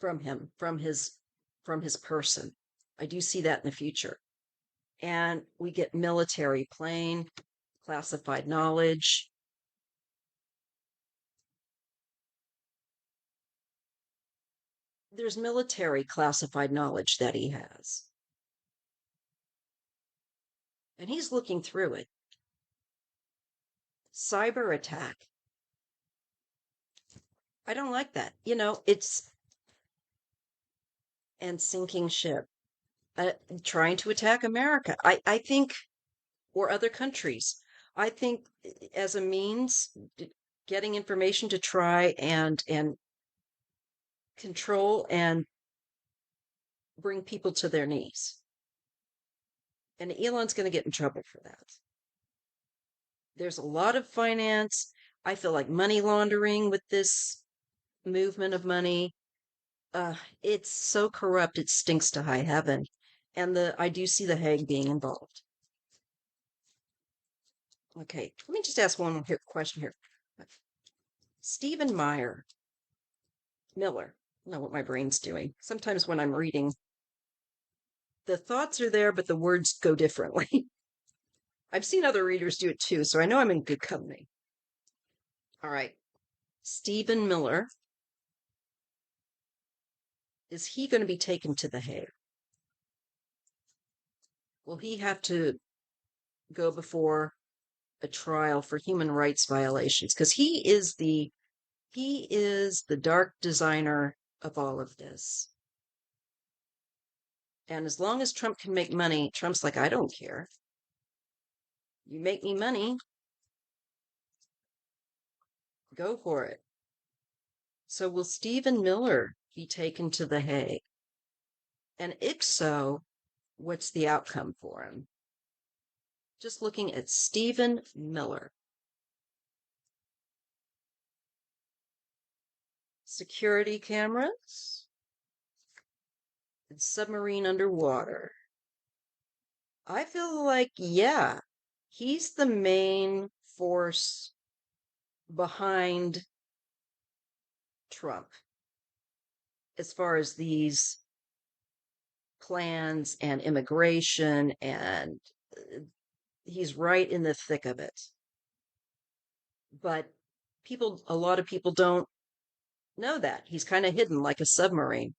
from him, from his person. I do see that in the future. And we get military plane, classified knowledge. There's military classified knowledge that he has. And he's looking through it. Cyber attack. I don't like that. It's and sinking ship, trying to attack America. I think, or other countries. I think as a means, getting information to try and control and bring people to their knees. And Elon's going to get in trouble for that. There's a lot of finance. I feel like money laundering with this movement of money. It's so corrupt, it stinks to high heaven. And I do see the Hague being involved. Okay, let me just ask one question here. Stephen Miller. I don't know what my brain's doing. Sometimes when I'm reading, the thoughts are there, but the words go differently. I've seen other readers do it too, so I know I'm in good company. All right. Stephen Miller. Is he going to be taken to the Hague? Will he have to go before a trial for human rights violations? Because he is the dark designer of all of this. And as long as Trump can make money, Trump's like, I don't care. You make me money, go for it. So will Stephen Miller be taken to the Hague? And if so, what's the outcome for him? Just looking at Stephen Miller. Security cameras and submarine underwater. I feel like, yeah, he's the main force behind Trump as far as these plans and immigration, and he's right in the thick of it. But a lot of people don't know that. He's kind of hidden like a submarine.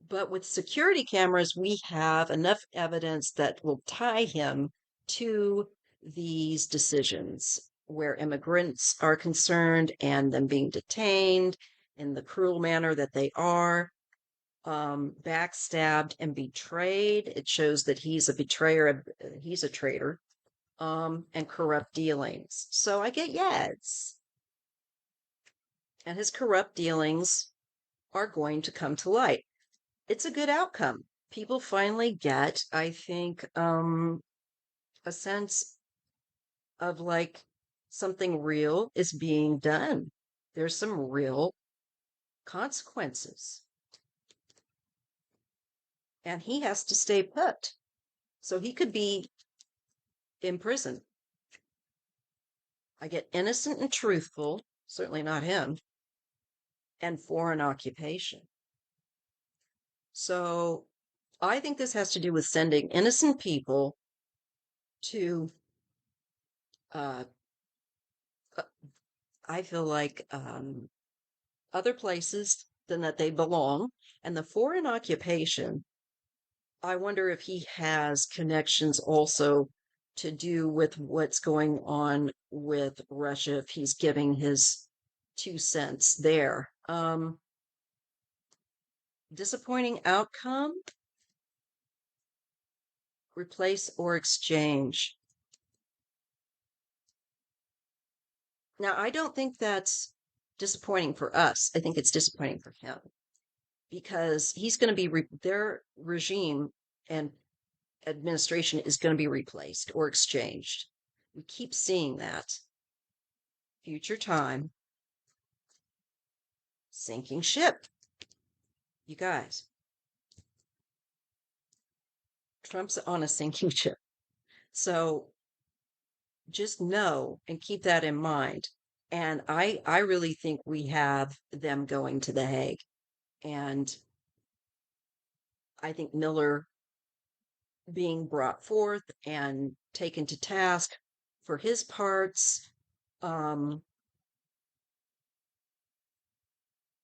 But with security cameras, we have enough evidence that will tie him to these decisions where immigrants are concerned and them being detained in the cruel manner that they are, backstabbed and betrayed. It shows that he's a betrayer, he's a traitor, and corrupt dealings. So I get yes. And his corrupt dealings are going to come to light. It's a good outcome. People finally get, I think, a sense of like something real is being done. There's some real consequences. and he has to stay put. So he could be in prison. I get innocent and truthful, certainly not him, and foreign occupation. So I think this has to do with sending innocent people to, uh, I feel like, other places than that they belong. And the foreign occupation, I wonder if he has connections also to do with what's going on with Russia, if he's giving his 2 cents there. Disappointing outcome, replace or exchange. Now, I don't think that's disappointing for us. I think it's disappointing for him because he's going to be their regime and administration is going to be replaced or exchanged. We keep seeing that. Future time, sinking ship. You guys, Trump's on a sinking ship. So just know and keep that in mind. And I really think we have them going to The Hague. And I think Miller being brought forth and taken to task for his parts. Um,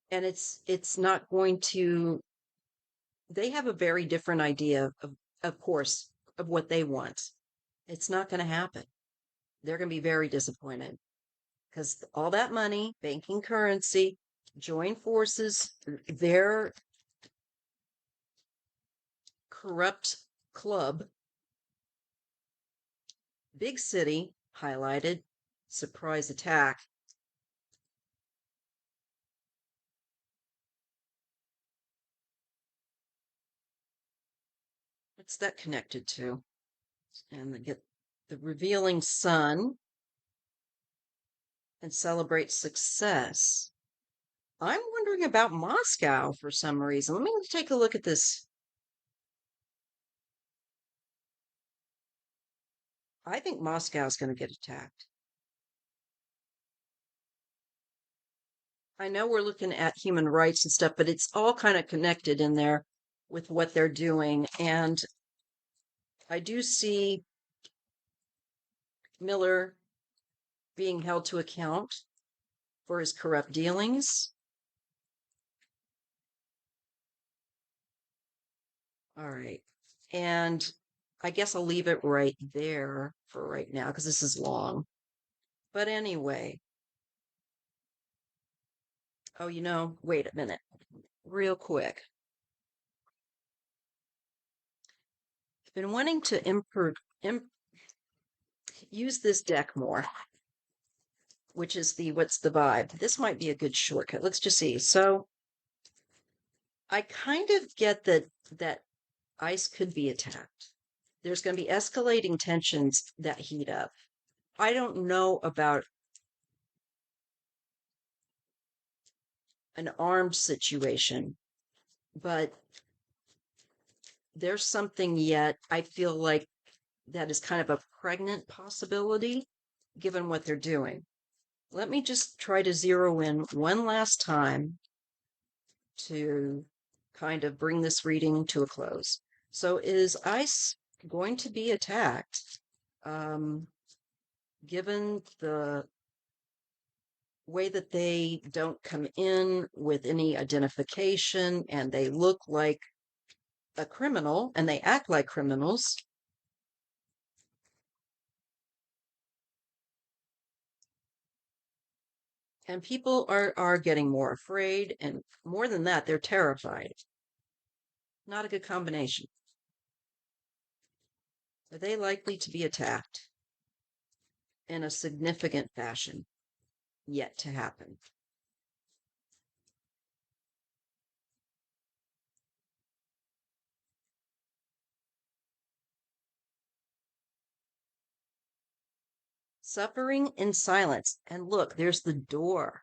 and it's not going to, they have a very different idea of course, of what they want. It's not going to happen. They're going to be very disappointed because all that money, banking currency, join forces, their corrupt club, big city highlighted, surprise attack. What's that connected to? And they get the revealing sun and celebrate success. I'm wondering about Moscow for some reason. Let me take a look at this. I think Moscow's going to get attacked. I know we're looking at human rights and stuff, but it's all kind of connected in there with what they're doing. And I do see Miller being held to account for his corrupt dealings. All right. And I guess I'll leave it right there for right now because this is long. But anyway, oh, wait a minute, real quick. I've been wanting to use this deck more, which is what's the vibe? This might be a good shortcut. Let's just see. So I kind of get that ICE could be attacked. There's going to be escalating tensions that heat up. I don't know about an armed situation, but there's something yet I feel like that is kind of a pregnant possibility given what they're doing. Let me just try to zero in one last time to kind of bring this reading to a close. So is ICE going to be attacked? Given the way that they don't come in with any identification and they look like a criminal and they act like criminals. And people are getting more afraid, and more than that, they're terrified. Not a good combination. Are they likely to be attacked in a significant fashion? Yet to happen. Suffering in silence. And look, there's the door.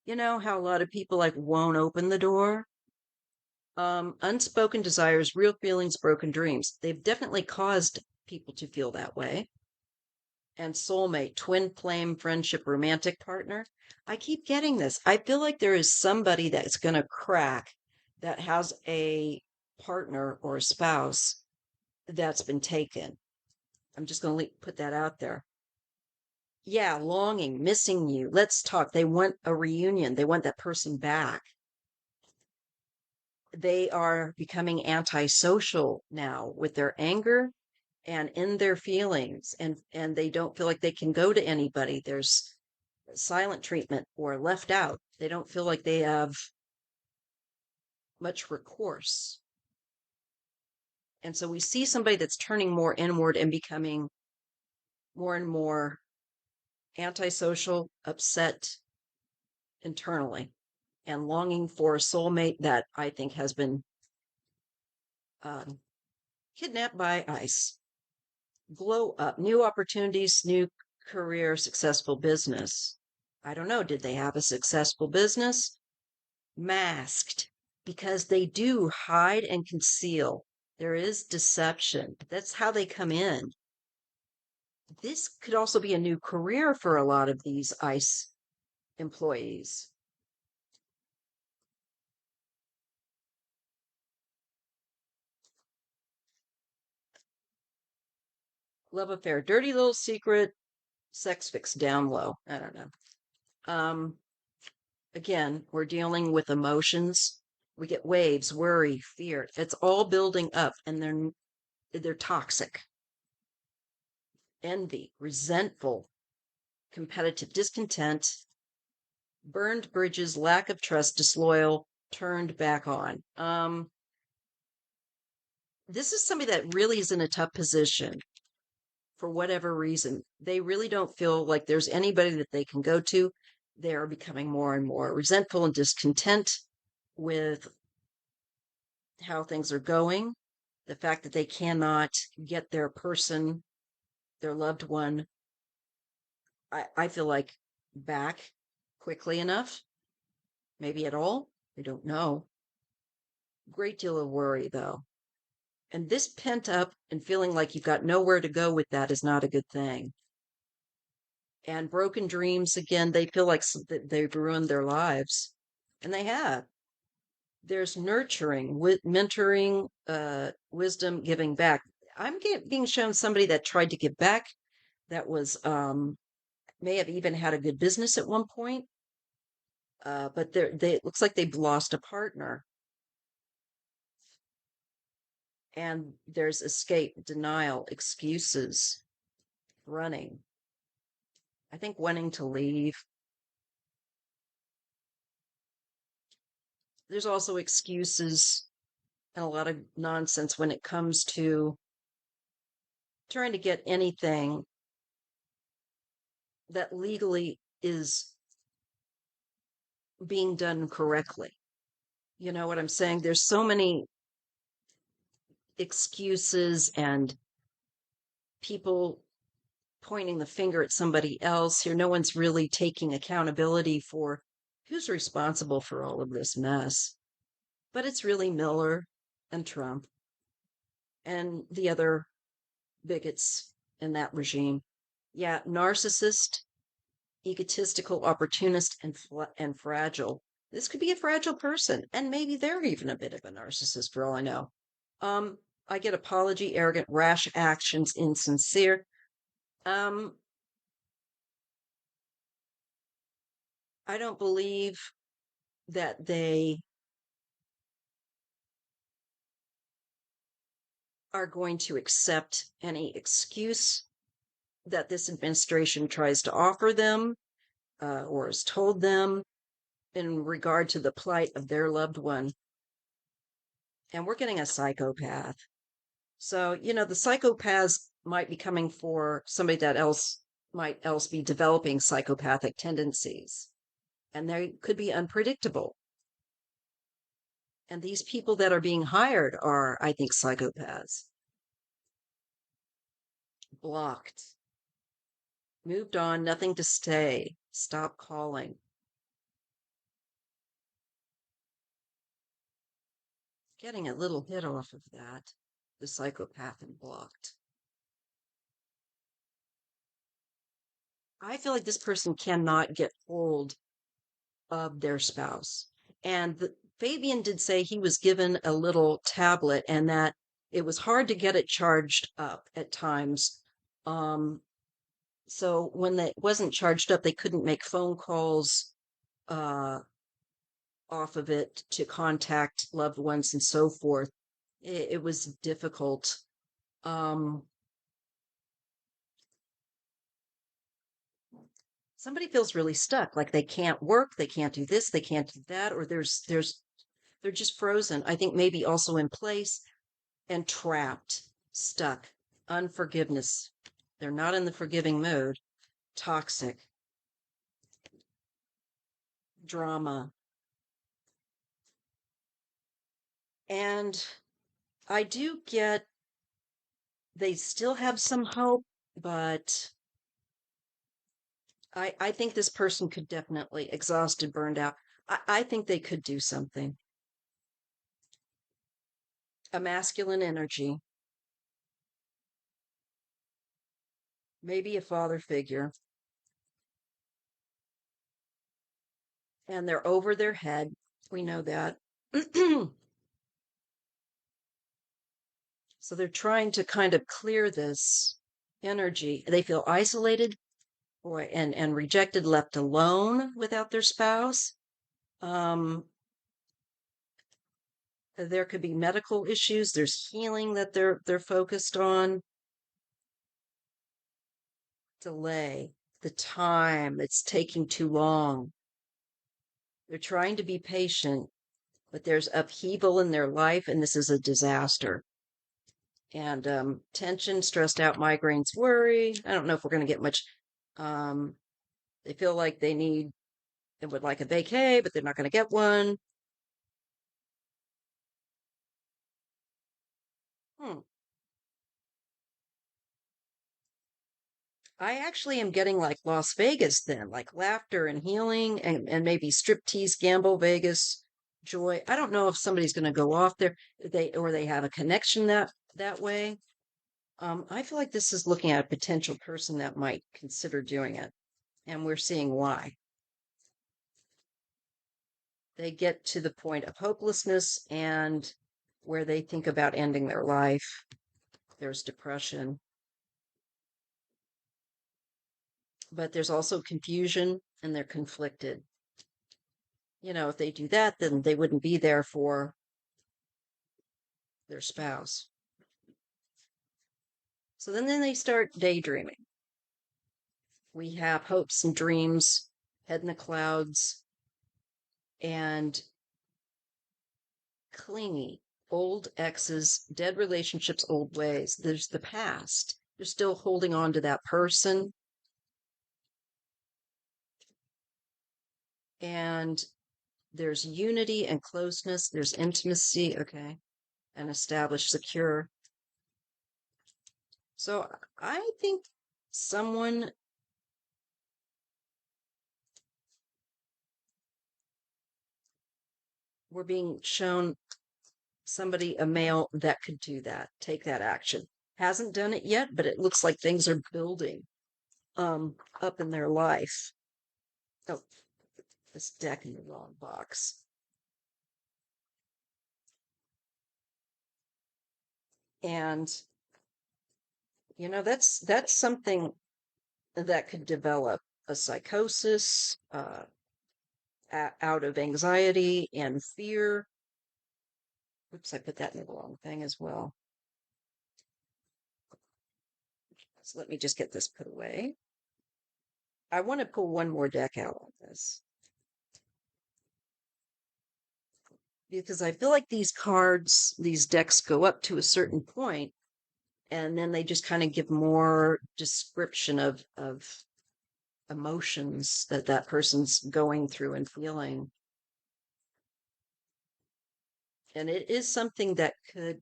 You know how a lot of people like won't open the door? Unspoken desires, real feelings, broken dreams. They've definitely caused people to feel that way. And soulmate, twin flame, friendship, romantic partner. I keep getting this. I feel like there is somebody that's going to crack that has a partner or a spouse that's been taken. I'm just going to put that out there. Yeah, longing, missing you. Let's talk. They want a reunion. They want that person back. They are becoming antisocial now with their anger and in their feelings, and they don't feel like they can go to anybody. There's silent treatment or left out. They don't feel like they have much recourse. And so we see somebody that's turning more inward and becoming more and more antisocial, upset internally, and longing for a soulmate that I think has been um, kidnapped by ICE. Glow up, new opportunities, new career, successful business. I don't know. Did they have a successful business? Masked, because they do hide and conceal. There is deception. That's how they come in. This could also be a new career for a lot of these ICE employees. Love affair, dirty little secret, sex fix down low. I don't know. Um, Again, we're dealing with emotions. We get waves, worry, fear. It's all building up, and they're toxic. Envy, resentful, competitive, discontent, burned bridges, lack of trust, disloyal, turned back on. This is somebody that really is in a tough position for whatever reason. They really don't feel like there's anybody that they can go to. They are becoming more and more resentful and discontent with how things are going. The fact that they cannot get their person, their loved one, I feel like back quickly enough, maybe at all. I don't know. Great deal of worry, though. And this pent up and feeling like you've got nowhere to go with that is not a good thing. And broken dreams, again, they feel like they've ruined their lives. And they have. There's nurturing, mentoring, wisdom, giving back. Being shown somebody that tried to give back, that was may have even had a good business at one point, but it looks like they've lost a partner. And there's escape, denial, excuses, running. I think wanting to leave. There's also excuses and a lot of nonsense when it comes to trying to get anything that legally is being done correctly. You know what I'm saying? There's so many excuses and people pointing the finger at somebody else here. No one's really taking accountability for who's responsible for all of this mess. But it's really Miller and Trump and the other bigots in that regime. Yeah, narcissist, egotistical, opportunist, and fragile. This could be a fragile person, and maybe they're even a bit of a narcissist for all I know. Um, I get apology, arrogant, rash actions, insincere. Um, I don't believe that they are going to accept any excuse that this administration tries to offer them or has told them in regard to the plight of their loved one. And we're getting a psychopath. So, the psychopaths might be coming for somebody that might else be developing psychopathic tendencies. And they could be unpredictable. And these people that are being hired are, I think, psychopaths. Blocked. Moved on, nothing to stay. Stop calling. getting a little hit off of that. The psychopath and blocked. I feel like this person cannot get hold of their spouse. And Fabian did say he was given a little tablet and that it was hard to get it charged up at times. Um, so when it wasn't charged up, they couldn't make phone calls uh, off of it to contact loved ones and so forth. It was difficult. Um, Somebody feels really stuck, like they can't work, they can't do this, they can't do that, or they're just frozen. I think maybe also in place and trapped, stuck, unforgiveness. They're not in the forgiving mood, toxic, drama. And I do get they still have some hope, but I think this person could definitely, exhausted, burned out. I think they could do something. A masculine energy, maybe a father figure, and they're over their head. We know that. So they're trying to kind of clear this energy. They feel isolated or and rejected, left alone without their spouse. Um, there could be medical issues. There's healing that they're focused on. Delay, the time, it's taking too long. They're trying to be patient, but there's upheaval in their life, and this is a disaster. And tension, stressed out, migraines, worry. I don't know if we're going to get much. Um, they feel like they would like a vacay, but they're not going to get one. Hmm. I actually am getting like Las Vegas then, like laughter and healing and maybe striptease, gamble, Vegas, joy. I don't know if somebody's going to go off there, they have a connection that way. I feel like this is looking at a potential person that might consider doing it, and we're seeing why. They get to the point of hopelessness and where they think about ending their life. There's depression, but there's also confusion and they're conflicted. If they do that, then they wouldn't be there for their spouse. So then they start daydreaming. We have hopes and dreams, head in the clouds, and clingy, old exes, dead relationships, old ways. There's the past. They're still holding on to that person. And there's unity and closeness. There's intimacy, okay, and established secure. So I think someone we're being shown somebody, a male, that could do that, take that action. Hasn't done it yet, but it looks like things are building up in their life. Oh, this deck in the wrong box. And that's something that could develop a psychosis out of anxiety and fear. Oops, I put that in the wrong thing as well. So let me just get this put away. I want to pull one more deck out on this because I feel like these decks go up to a certain point and then they just kind of give more description of emotions that person's going through and feeling. And it is something that could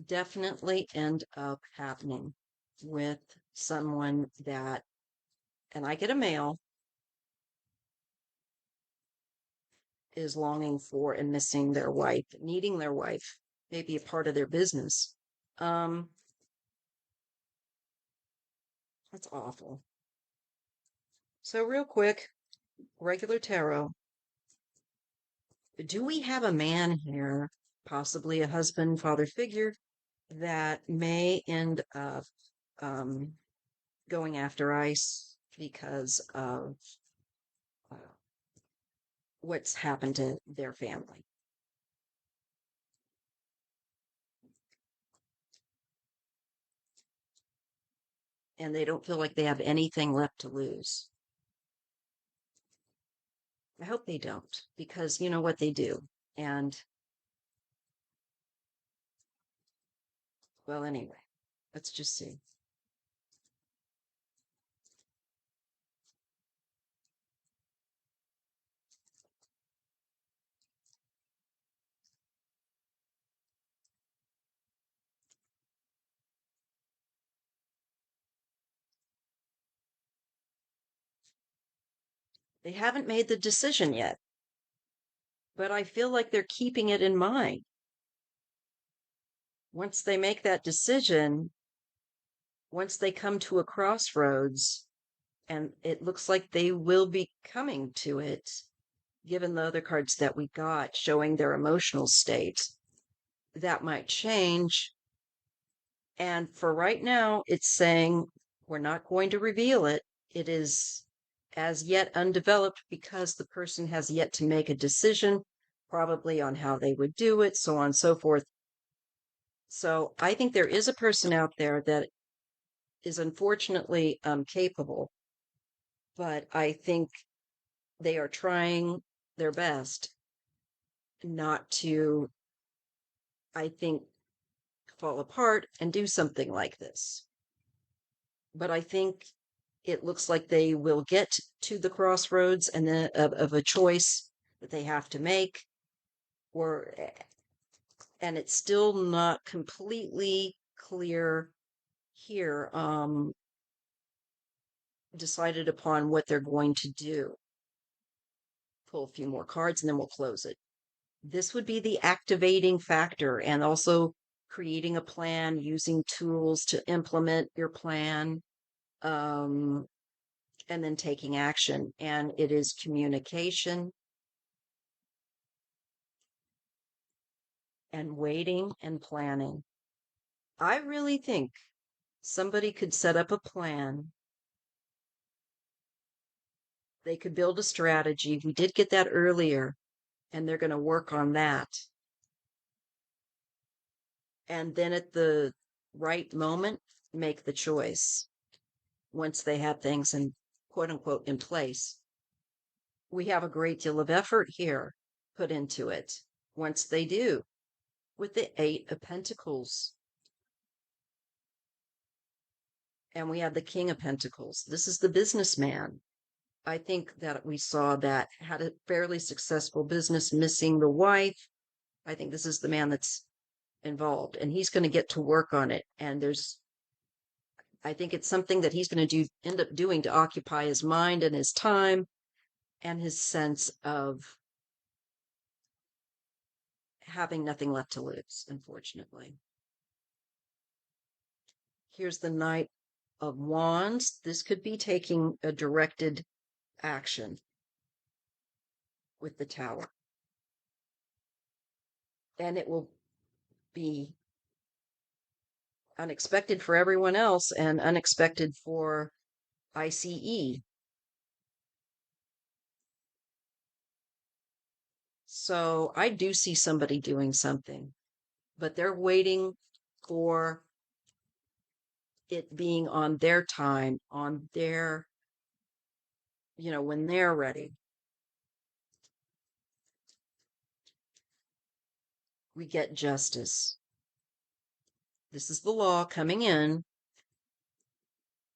definitely end up happening with someone that, and I get a male, is longing for and missing their wife, needing their wife, maybe a part of their business. Um, that's awful. So, real quick, regular tarot. Do we have a man here, possibly a husband, father figure, that may end up um, going after ICE because of uh, what's happened to their family? And they don't feel like they have anything left to lose. I hope they don't, because you know what they do. And, well, anyway, let's just see. They haven't made the decision yet, but I feel like they're keeping it in mind. Once they make that decision, once they come to a crossroads, and it looks like they will be coming to it, given the other cards that we got showing their emotional state, that might change. And for right now, it's saying we're not going to reveal it. It is as yet undeveloped because the person has yet to make a decision, probably on how they would do it, so on and so forth. So I think there is a person out there that is unfortunately capable, but I think they are trying their best not to, I think, fall apart and do something like this. But I think it looks like they will get to the crossroads and then of a choice that they have to make, or and it's still not completely clear here, decided upon what they're going to do. Pull a few more cards and then we'll close it. This would be the activating factor, and also creating a plan, using tools to implement your plan, um, and then taking action. And it is communication and waiting and planning. I really think somebody could set up a plan. They could build a strategy. We did get that earlier, and they're going to work on that. And then at the right moment, make the choice once they have things in quote unquote in place. We have a great deal of effort here put into it once they do, with the Eight of Pentacles. And we have the King of Pentacles. This is the businessman. I think that we saw that had a fairly successful business, missing the wife. I think this is the man that's involved, and he's going to get to work on it. And I think it's something that he's going to end up doing to occupy his mind and his time and his sense of having nothing left to lose, unfortunately. Here's the Knight of Wands. This could be taking a directed action with the Tower. And it will be unexpected for everyone else and unexpected for ICE. So I do see somebody doing something, but they're waiting for it being on their time, on their, when they're ready. We get justice. This is the law coming in,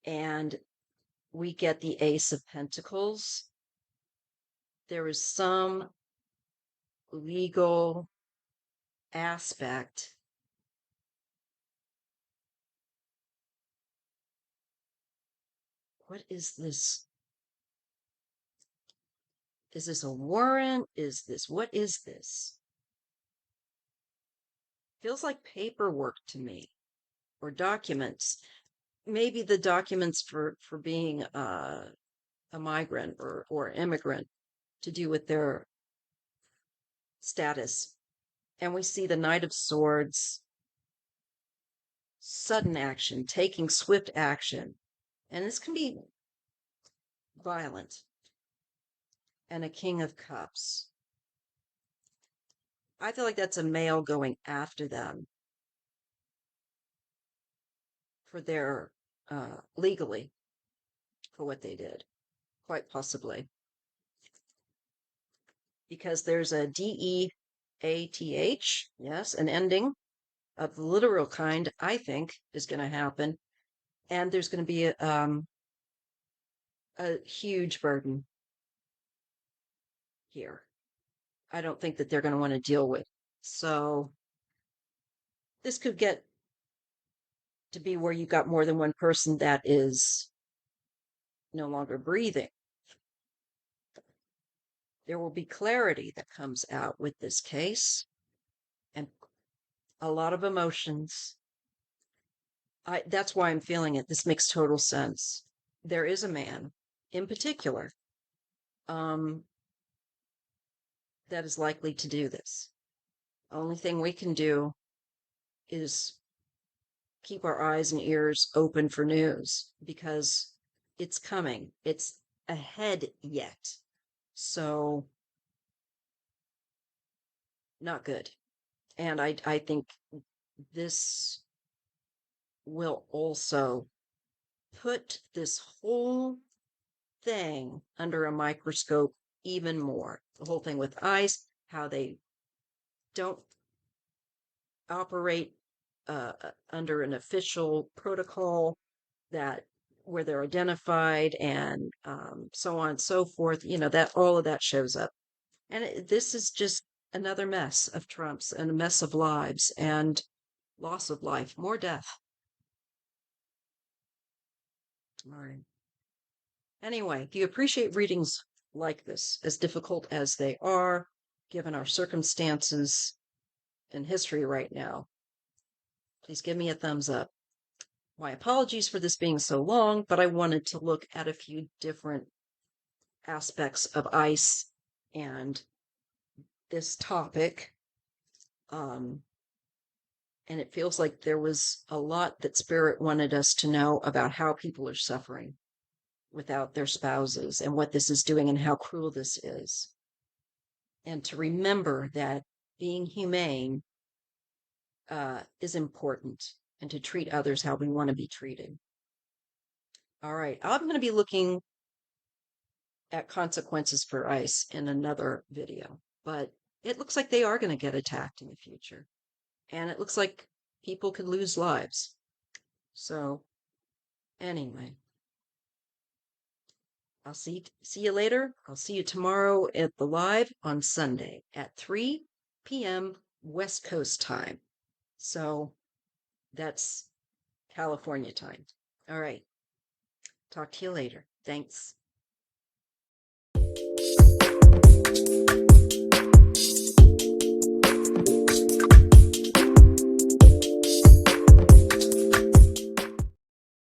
and we get the Ace of Pentacles. There is some legal aspect. What is this? Is this a warrant? What is this? Feels like paperwork to me, or documents. Maybe the documents for being a migrant or immigrant to do with their status. And we see the Knight of Swords, sudden action, taking swift action. And this can be violent. And a King of Cups. I feel like that's a male going after them for their, legally, for what they did. Quite possibly. Because there's a DEATH, yes, an ending of the literal kind, I think, is going to happen. And there's going to be a huge burden here. I don't think that they're going to want to deal with. So this could get to be where you got more than one person that is no longer breathing. There will be clarity that comes out with this case and a lot of emotions. That's why I'm feeling it. This makes total sense. There is a man in particular that is likely to do this. Only thing we can do is keep our eyes and ears open for news because it's coming. It's ahead yet. So, not good. And I think this will also put this whole thing under a microscope even more. The whole thing with ICE, how they don't operate under an official protocol that where they're identified and so on and so forth. That all of that shows up, and this is just another mess of Trump's and a mess of lives and loss of life, more death. All right. Anyway, if you appreciate readings like this, as difficult as they are, given our circumstances in history right now, please give me a thumbs up. My apologies for this being so long, but I wanted to look at a few different aspects of ICE and this topic. And it feels like there was a lot that Spirit wanted us to know about how people are suffering without their spouses and what this is doing and how cruel this is. And to remember that being humane is important and to treat others how we want to be treated. All right, I'm going to be looking at consequences for ICE in another video, but it looks like they are going to get attacked in the future. And it looks like people could lose lives. So, anyway, I'll see you later. I'll see you tomorrow at the live on Sunday at 3 p.m. West Coast time. So, that's California time. All right. Talk to you later. Thanks.